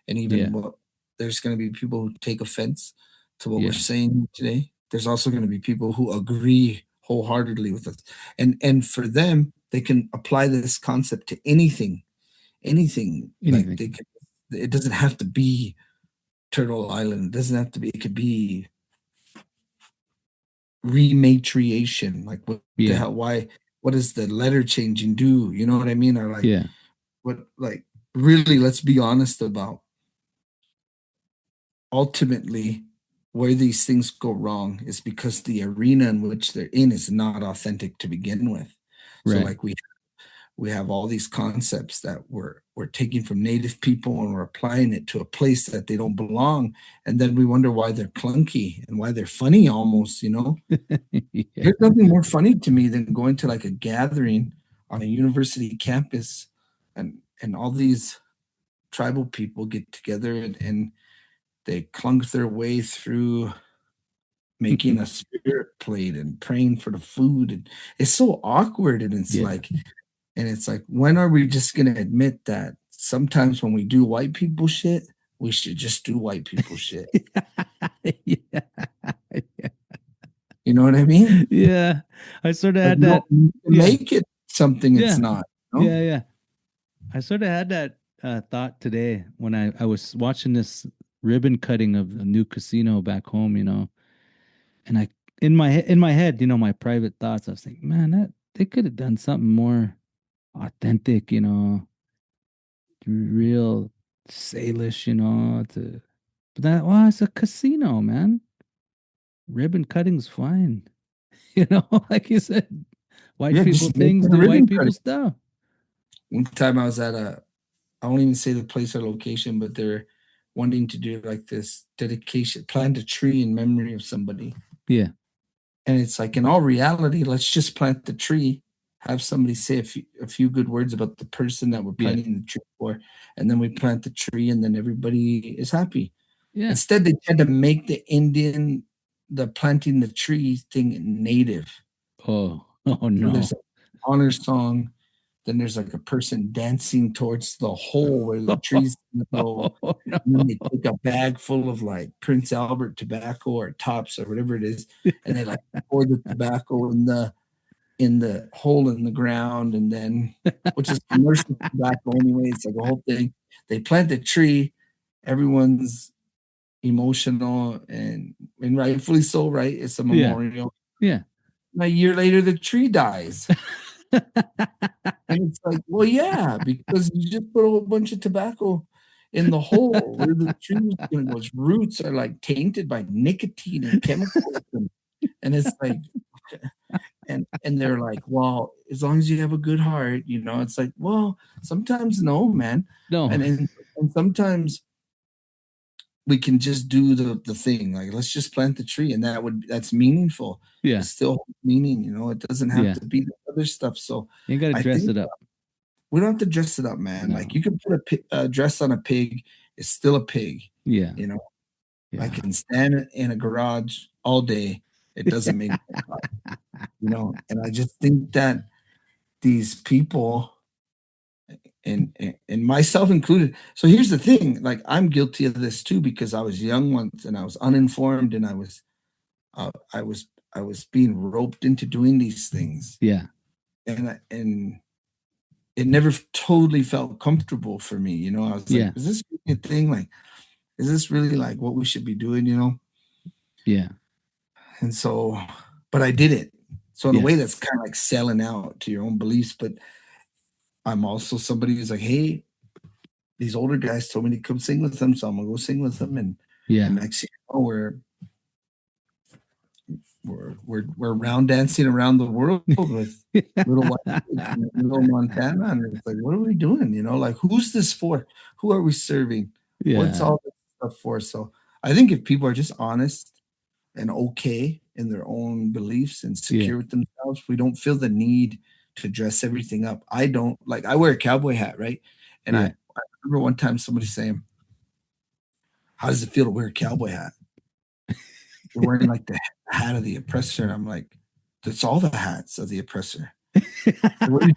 And even Yeah. what there's going to be people who take offense to what we're Yeah. saying today. There's also going to be people who agree wholeheartedly with us. And for them, they can apply this concept to anything like Anything. they can, it doesn't have to be Turtle Island. It doesn't have to be, it could be rematriation. Like what the Yeah. hell, why, what does the letter changing do? You know what I mean? Or like Yeah. what, like really, let's be honest about ultimately where these things go wrong is because the arena in which they're in is not authentic to begin with. So Right. like we have all these concepts that we're taking from native people and we're applying it to a place that they don't belong, and then we wonder why they're clunky and why they're funny almost, you know. Yeah. There's nothing more funny to me than going to like a gathering on a university campus, and all these tribal people get together and they clunk their way through making a spirit plate and praying for the food, and it's so awkward, and Yeah. it's like, when are we just going to admit that sometimes when we do white people shit, we should just do white people shit? Yeah. You know what I mean? Yeah. I sort of Like had we don't that. need to Yeah. make it something it's Yeah. not. You know? Yeah. Yeah. I sort of had that thought today when I was watching this ribbon cutting of a new casino back home, and I in my head, my private thoughts, I was thinking, man, that they could have done something more authentic, real Salish, to but that well, it's a casino, man. Ribbon cutting's fine. Like you said, white Yeah, people just make things it a do white ribbon people cutting. stuff. One time I was at I won't even say the place or location, but they're wanting to do like this dedication, plant a tree in memory of somebody. Yeah. And it's like, in all reality, let's just plant the tree, have somebody say a few good words about the person that we're Yeah. planting the tree for, and then we plant the tree, and then everybody is happy. Yeah. Instead, they tried to make the planting the tree thing native. Oh, oh So there's no. an honor song, then there's like a person dancing towards the hole where the tree's gonna go, Oh no. and then they take a bag full of like Prince Albert tobacco or tops or whatever it is, and they like pour the tobacco in the hole in the ground, and then, which is commercial tobacco anyway. It's like a whole thing. They plant the tree, everyone's emotional and rightfully so, right? It's a Yeah. memorial. Yeah. And a year later, the tree dies. And it's like, well, yeah, because you just put a whole bunch of tobacco in the hole where the tree was going to go. Its roots are like tainted by nicotine and chemicals. And it's like, and they're like, well, as long as you have a good heart, it's like, well, sometimes no, man. No. And sometimes we can just do the thing. Like, let's just plant the tree, and that's meaningful. Yeah. It's still meaning, it doesn't have Yeah. to be the other stuff. So You ain't got to I dress think it up. we don't have to dress it up, man. No. Like, you can put a dress on a pig, it's still a pig. Yeah. You know, I Yeah. can stand in a garage all day. It doesn't make me cry, and I just think that these people and myself included. So here's the thing, like, I'm guilty of this too, because I was young once and I was uninformed, and I was I was being roped into doing these things. Yeah. And it never totally felt comfortable for me. You know, I was like, Yeah. is this really a thing? Like, is this really like what we should be doing? You know? Yeah. And so, but I did it. So in a Yeah. way, that's kind of like selling out to your own beliefs. But I'm also somebody who's like, hey, these older guys told me to come sing with them, so I'm gonna go sing with them. And Yeah. next thing you know, we're round dancing around the world with little white kids in the middle of Montana, and it's like, what are we doing? You know, like who's this for? Who are we serving? What's Yeah. all this stuff for? So I think if people are just honest and okay in their own beliefs and Yeah. secure with themselves, we don't feel the need to dress everything up. I don't like I wear a cowboy hat, right? And Yeah. I remember one time somebody saying, how does it feel to wear a cowboy hat? You're wearing like the hat of the oppressor. And I'm like, that's all the hats of the oppressor. What are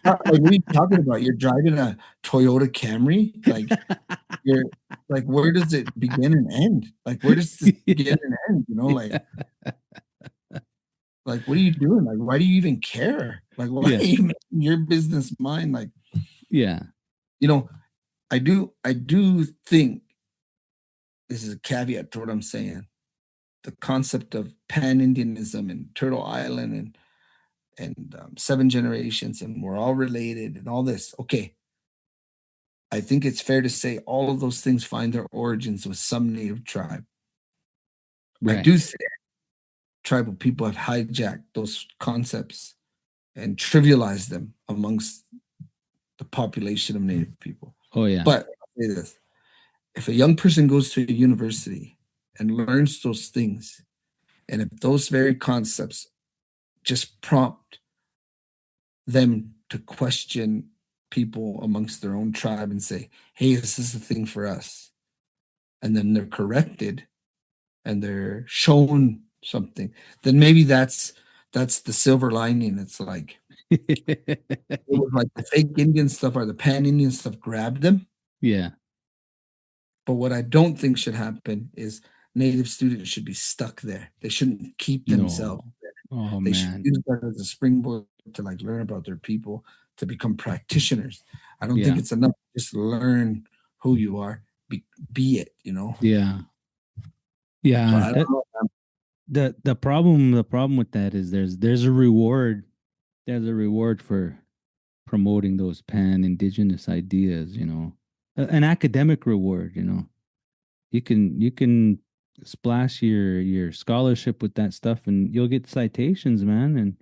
you talking about? You're driving a Toyota Camry? Like you're like, where does it begin and end? Like, where does this begin and end? You know, like what are you doing? Like, why do you even care? Like, why are Yeah. you making your business mine? Like, Yeah. you know, I do think this is a caveat to what I'm saying. The concept of pan-Indianism and Turtle Island and seven generations and we're all related and all this. Okay, I think it's fair to say all of those things find their origins with some native tribe. I Right. do think tribal people have hijacked those concepts and trivialized them amongst the population of native people. Oh yeah. But I'll say this, if a young person goes to a university and learns those things, and if those very concepts just prompt them to question people amongst their own tribe and say, hey, this is the thing for us. And then they're corrected and they're shown something, then maybe that's the silver lining. It's like it was like the fake Indian stuff or the pan Indian stuff grabbed them. Yeah. But what I don't think should happen is native students should be stuck there. They shouldn't keep themselves No. there. Oh They should man. use that as a springboard to like learn about their people, to become practitioners. I don't think Yeah. it's enough to just learn who you are, be it, you know. Yeah. So Yeah. I don't know. The problem with that is there's a reward. There's a reward for promoting those pan indigenous ideas, an academic reward, you can splash your scholarship with that stuff and you'll get citations, man, and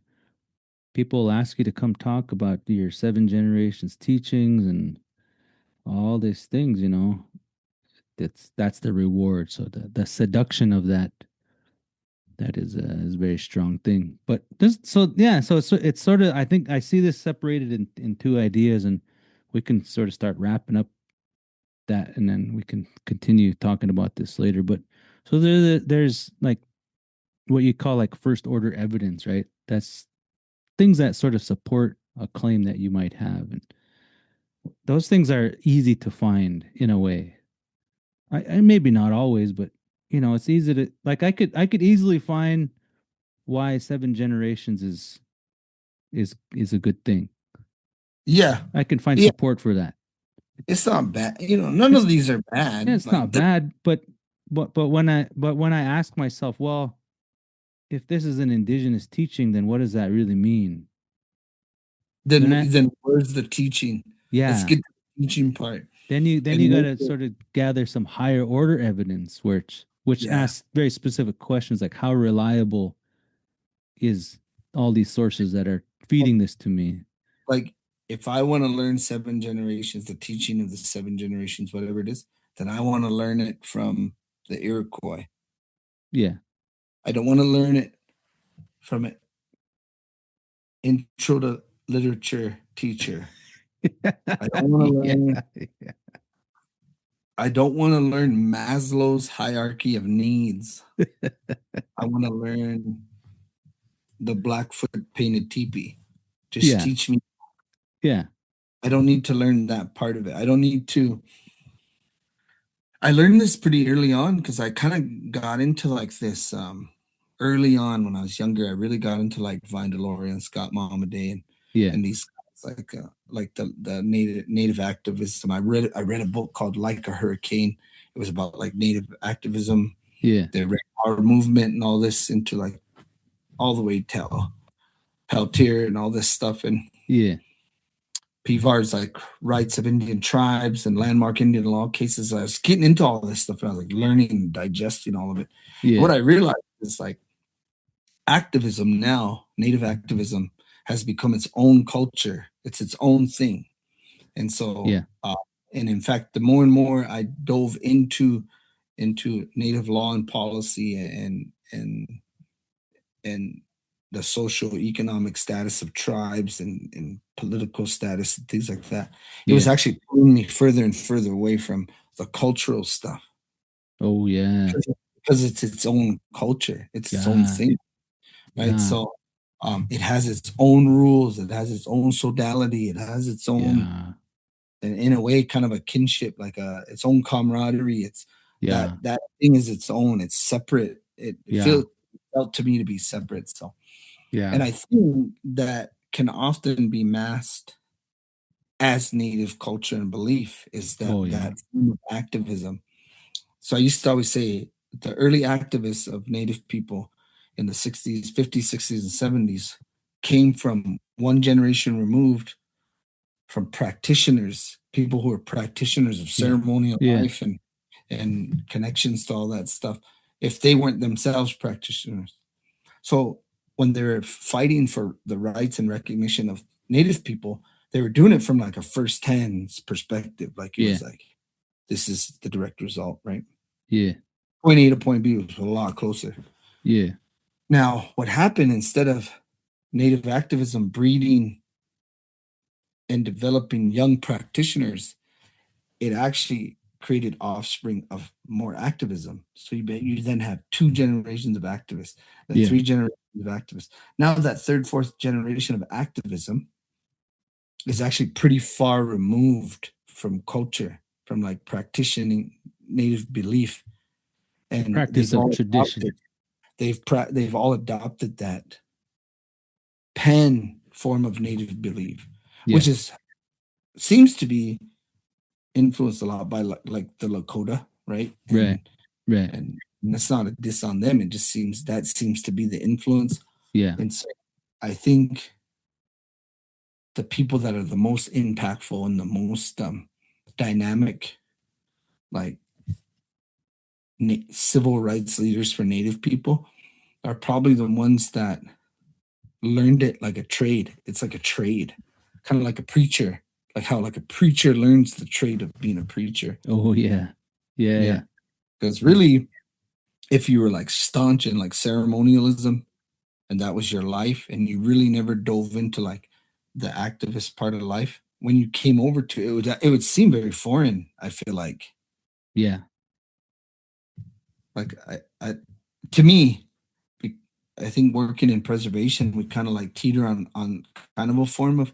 people will ask you to come talk about your seven generations teachings and all these things, that's the reward. So the seduction of that is a very strong thing. But this, so yeah, so it's sort of, I think I see this separated in two ideas, and we can sort of start wrapping up that, and then we can continue talking about this later. But so there's like what you call like first order evidence, right? That's things that sort of support a claim that you might have, and those things are easy to find in a way. I maybe not always, but it's easy to, like, I could easily find why seven generations is a good thing. Yeah. I can find Yeah. support for that. It's not bad. You know, none It's of these are yeah, bad. it's not bad, but when I ask myself, well, if this is an indigenous teaching, then what does that really mean? Then then where's the teaching? Let's yeah, get to the teaching part. then you got And to sort of gather some higher order evidence, which yeah, asks very specific questions like how reliable is all these sources that are feeding this to me? like if I want to learn seven generations, the teaching of the seven generations, whatever it is, then I want to learn it from the Iroquois. Yeah. I don't want to learn it from an intro to literature teacher. I don't want to Yeah. learn. I don't want to learn Maslow's hierarchy of needs. I want to learn the Blackfoot painted teepee. Just Yeah. teach me. Yeah. I don't need to learn that part of it. I don't need to. I learned this pretty early on because I kind of got into like this early on when I was younger, I really got into like Vine Deloria and Scott Momaday Yeah. and these guys like the native activism. I read a book called Like a Hurricane. It was about like native activism, Yeah. the Red Power movement, and all this into like all the way to Peltier and all this stuff. And Yeah. PVAR's like rights of Indian tribes and landmark Indian law cases. I was getting into all this stuff and I was like learning and digesting all of it. Yeah. What I realized is like activism now, native activism, has become its own culture. It's its own thing. And so, Yeah. And in fact, the more and more I dove into native law and policy and the social economic status of tribes and political status and things like that, it was Yeah. actually pulling me further and further away from the cultural stuff Oh yeah. because it's its own culture, it's its own Yeah. thing, right? Yeah. So it has its own rules, it has its own sodality, it has its own, Yeah. and in a way, kind of a kinship, like its own camaraderie. It's Yeah. that thing is its own. It's separate. It Yeah. felt to me to be separate. So, Yeah. and I think that can often be masked as native culture and belief is that Oh yeah. that form of activism. So I used to always say the early activists of native people in the 60s, 50s, 60s, and 70s came from one generation removed from practitioners, people who are practitioners of Yeah. ceremonial Yeah. life and connections to all that stuff, if they weren't themselves practitioners. So when they're fighting for the rights and recognition of native people, they were doing it from like a first hand perspective. Like it Yeah. was like, this is the direct result, right? Yeah. Point A to point B was a lot closer. Yeah. Now, what happened instead of native activism breeding and developing young practitioners, it actually created offspring of more activism. So you then have two generations of activists, then Yeah. three generations of activists. Now that third, fourth generation of activism is actually pretty far removed from culture, from like practicing native belief, and Practice of tradition. they've all adopted that pan form of native belief, Yeah. which is seems to be influenced a lot by like the Lakota, right? Right. Right. And that's not a diss on them. It just seems to be the influence. Yeah. And so I think the people that are the most impactful and the most dynamic, like civil rights leaders for Native people, are probably the ones that learned it like a trade. It's like a trade, kind of like a preacher, like how like a preacher learns the trade of being a preacher. Oh yeah. Yeah. Yeah, Yeah. because really, if you were like staunch in like ceremonialism and that was your life and you really never dove into like the activist part of life, when you came over to it would seem very foreign. I feel like Yeah. I to me, I think working in preservation would kind of like teeter on kind of a form of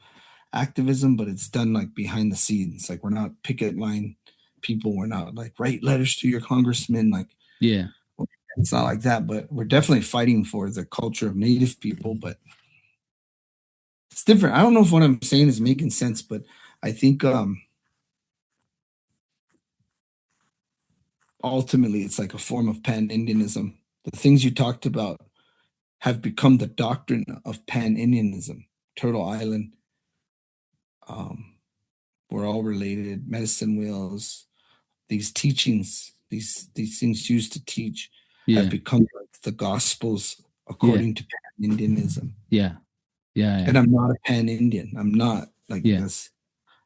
activism, but it's done like behind the scenes. Like we're not picket line people, we're not like write letters to your congressman, like Yeah. it's not like that, but we're definitely fighting for the culture of native people. But it's different. I don't know if what I'm saying is making sense, but I think ultimately it's like a form of pan-Indianism. The things you talked about have become the doctrine of pan-Indianism. Turtle Island, we're all related. Medicine wheels, these teachings, these things used to teach, have Yeah. become like the gospels Yeah. according to pan-Indianism. Yeah. Yeah. And I'm not a pan-Indian. I'm not like Yeah. this.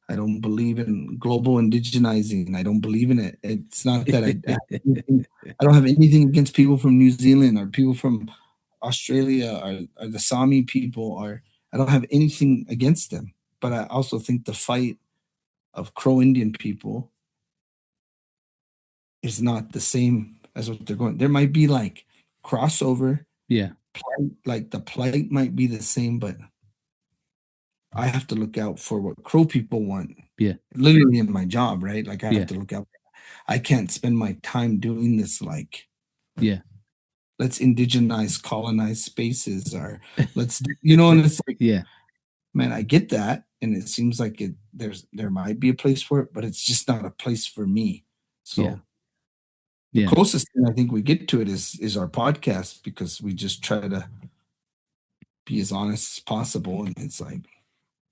I don't believe in global indigenizing. I don't believe in it. It's not that I don't have anything against people from New Zealand or people from Australia or the Sami people, or I don't have anything against them. But I also think the fight of Crow Indian people is not the same as what they're going. There might be like crossover, Yeah. like the plight might be the same, but I have to look out for what Crow people want. Yeah. Literally in my job, right? Like I have Yeah. to look out. I can't spend my time doing this like Yeah. let's indigenize colonized spaces, or and it's like, Yeah, man, I get that, and it seems like there might be a place for it, but it's just not a place for me. yeah, So the yeah, closest thing I think we get to it is our podcast, because we just try to be as honest as possible, and it's like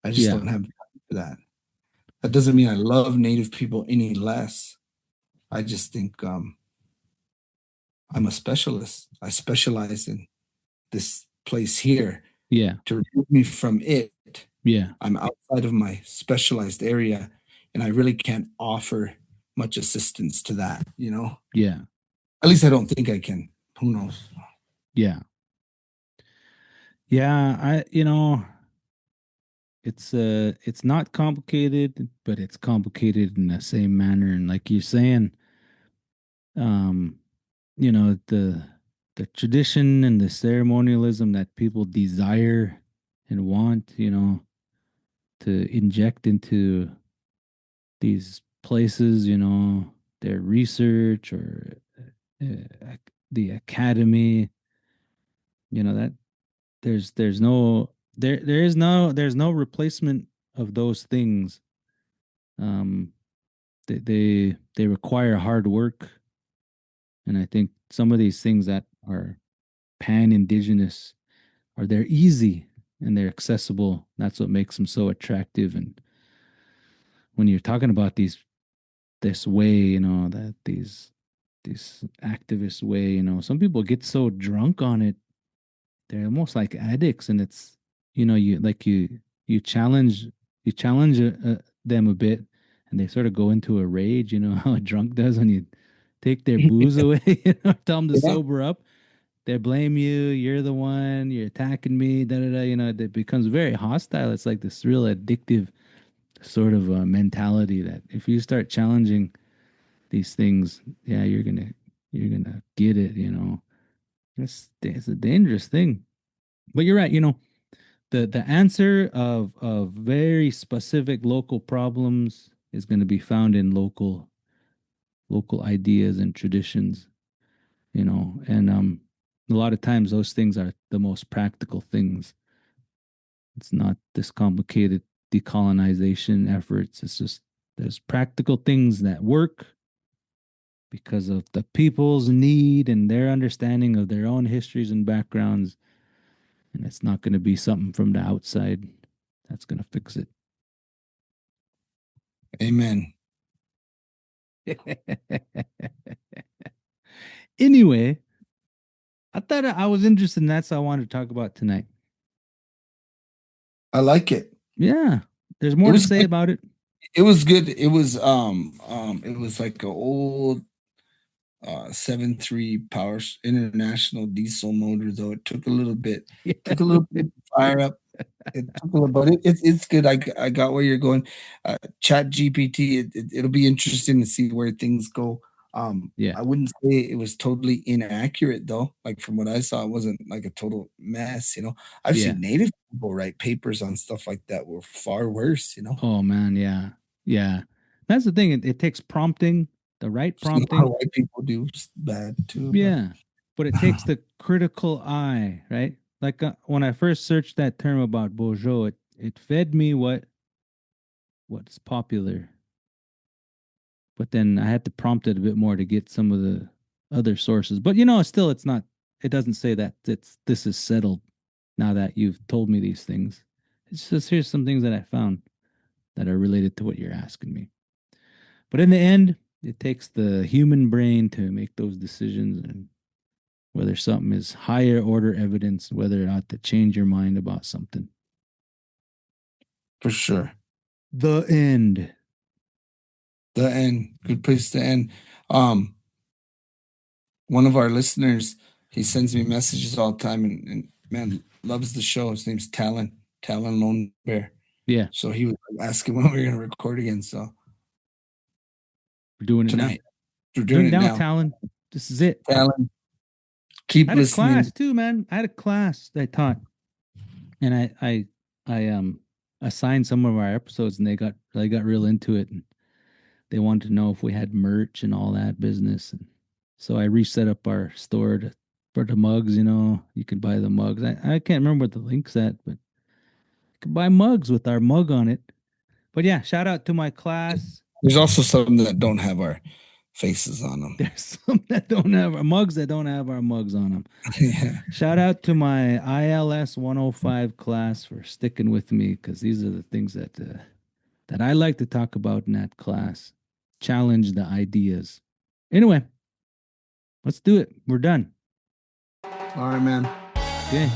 I just yeah, don't have time for that. That doesn't mean I love Native people any less. I just think I'm a specialist. I specialize in this place here. yeah, To remove me from it, yeah, I'm outside of my specialized area, and I really can't offer much assistance to that. yeah, At least I don't think I can. Who knows? yeah, yeah. It's not complicated, but it's complicated in the same manner. And like you're saying, um, the tradition and the ceremonialism that people desire and want, to inject into these places, their research or the academy, that there's no replacement of those things. Um, they require hard work, and I think some of these things that are pan indigenous are they're easy and they're accessible. That's what makes them so attractive. And when you're talking about this way, that these activist way, some people get so drunk on it, they're almost like addicts, and it's you challenge them a bit, and they sort of go into a rage. You know how a drunk does when you take their booze away, tell them to Yeah. sober up. They blame you. You're the one. You're attacking me. Da da da. It becomes very hostile. It's like this real addictive sort of mentality that if you start challenging these things, yeah, you're gonna get it. It's a dangerous thing. But you're right. The answer of very specific local problems is going to be found in local ideas and traditions. And a lot of times those things are the most practical things. It's not this complicated decolonization efforts. It's just there's practical things that work because of the people's need and their understanding of their own histories and backgrounds. And it's not going to be something from the outside that's going to fix it. Amen. Anyway, I thought I was interested in that, so I wanted to talk about tonight. I like it. Yeah, there's It more to was say good. about it. It was good. It was like an old 7.3 international diesel motor, though it took a little bit to fire up. It took a little, but it's good. I got where you're going. Chat GPT, it'll be interesting to see where things go. Yeah, I wouldn't say it was totally inaccurate, though. Like, from what I saw, it wasn't like a total mess. I've yeah. seen native people write papers on stuff like that were far worse. Oh man, yeah, yeah. That's the thing. It takes prompting, the right See how prompting. white people do bad too, but Yeah, but it takes the critical eye, right? Like when I first searched that term about Boozhoo, it fed me what's popular, but then I had to prompt it a bit more to get some of the other sources. But still, it's not. It doesn't say that this is settled now that you've told me these things. It's just here's some things that I found that are related to what you're asking me. But in the end, it takes the human brain to make those decisions and whether something is higher order evidence, whether or not to change your mind about something. for sure. The end. The end. Good place to end. Um, One of our listeners, he sends me messages all the time, and man, loves the show. His name's Talon Lone Bear. Yeah, So he was asking when we are gonna record again. So we're doing it now. tonight, we're Doing doing it it now, now. Talon. This is it. Talon, I keep had a class listening. too, man. I had a class that I taught, and I assigned some of our episodes, and they got real into it, and they wanted to know if we had merch and all that business, and so I reset up our store for the mugs, you can buy the mugs. I can't remember what the link's at, but you can buy mugs with our mug on it. But yeah, shout out to my class. There's also some that don't have our faces on them. There's some that don't have our mugs that don't have our mugs on them. Yeah. Shout out to my ILS 105 class for sticking with me, because these are the things that I like to talk about in that class. Challenge the ideas. Anyway, let's do it. We're done. All right, man. Okay.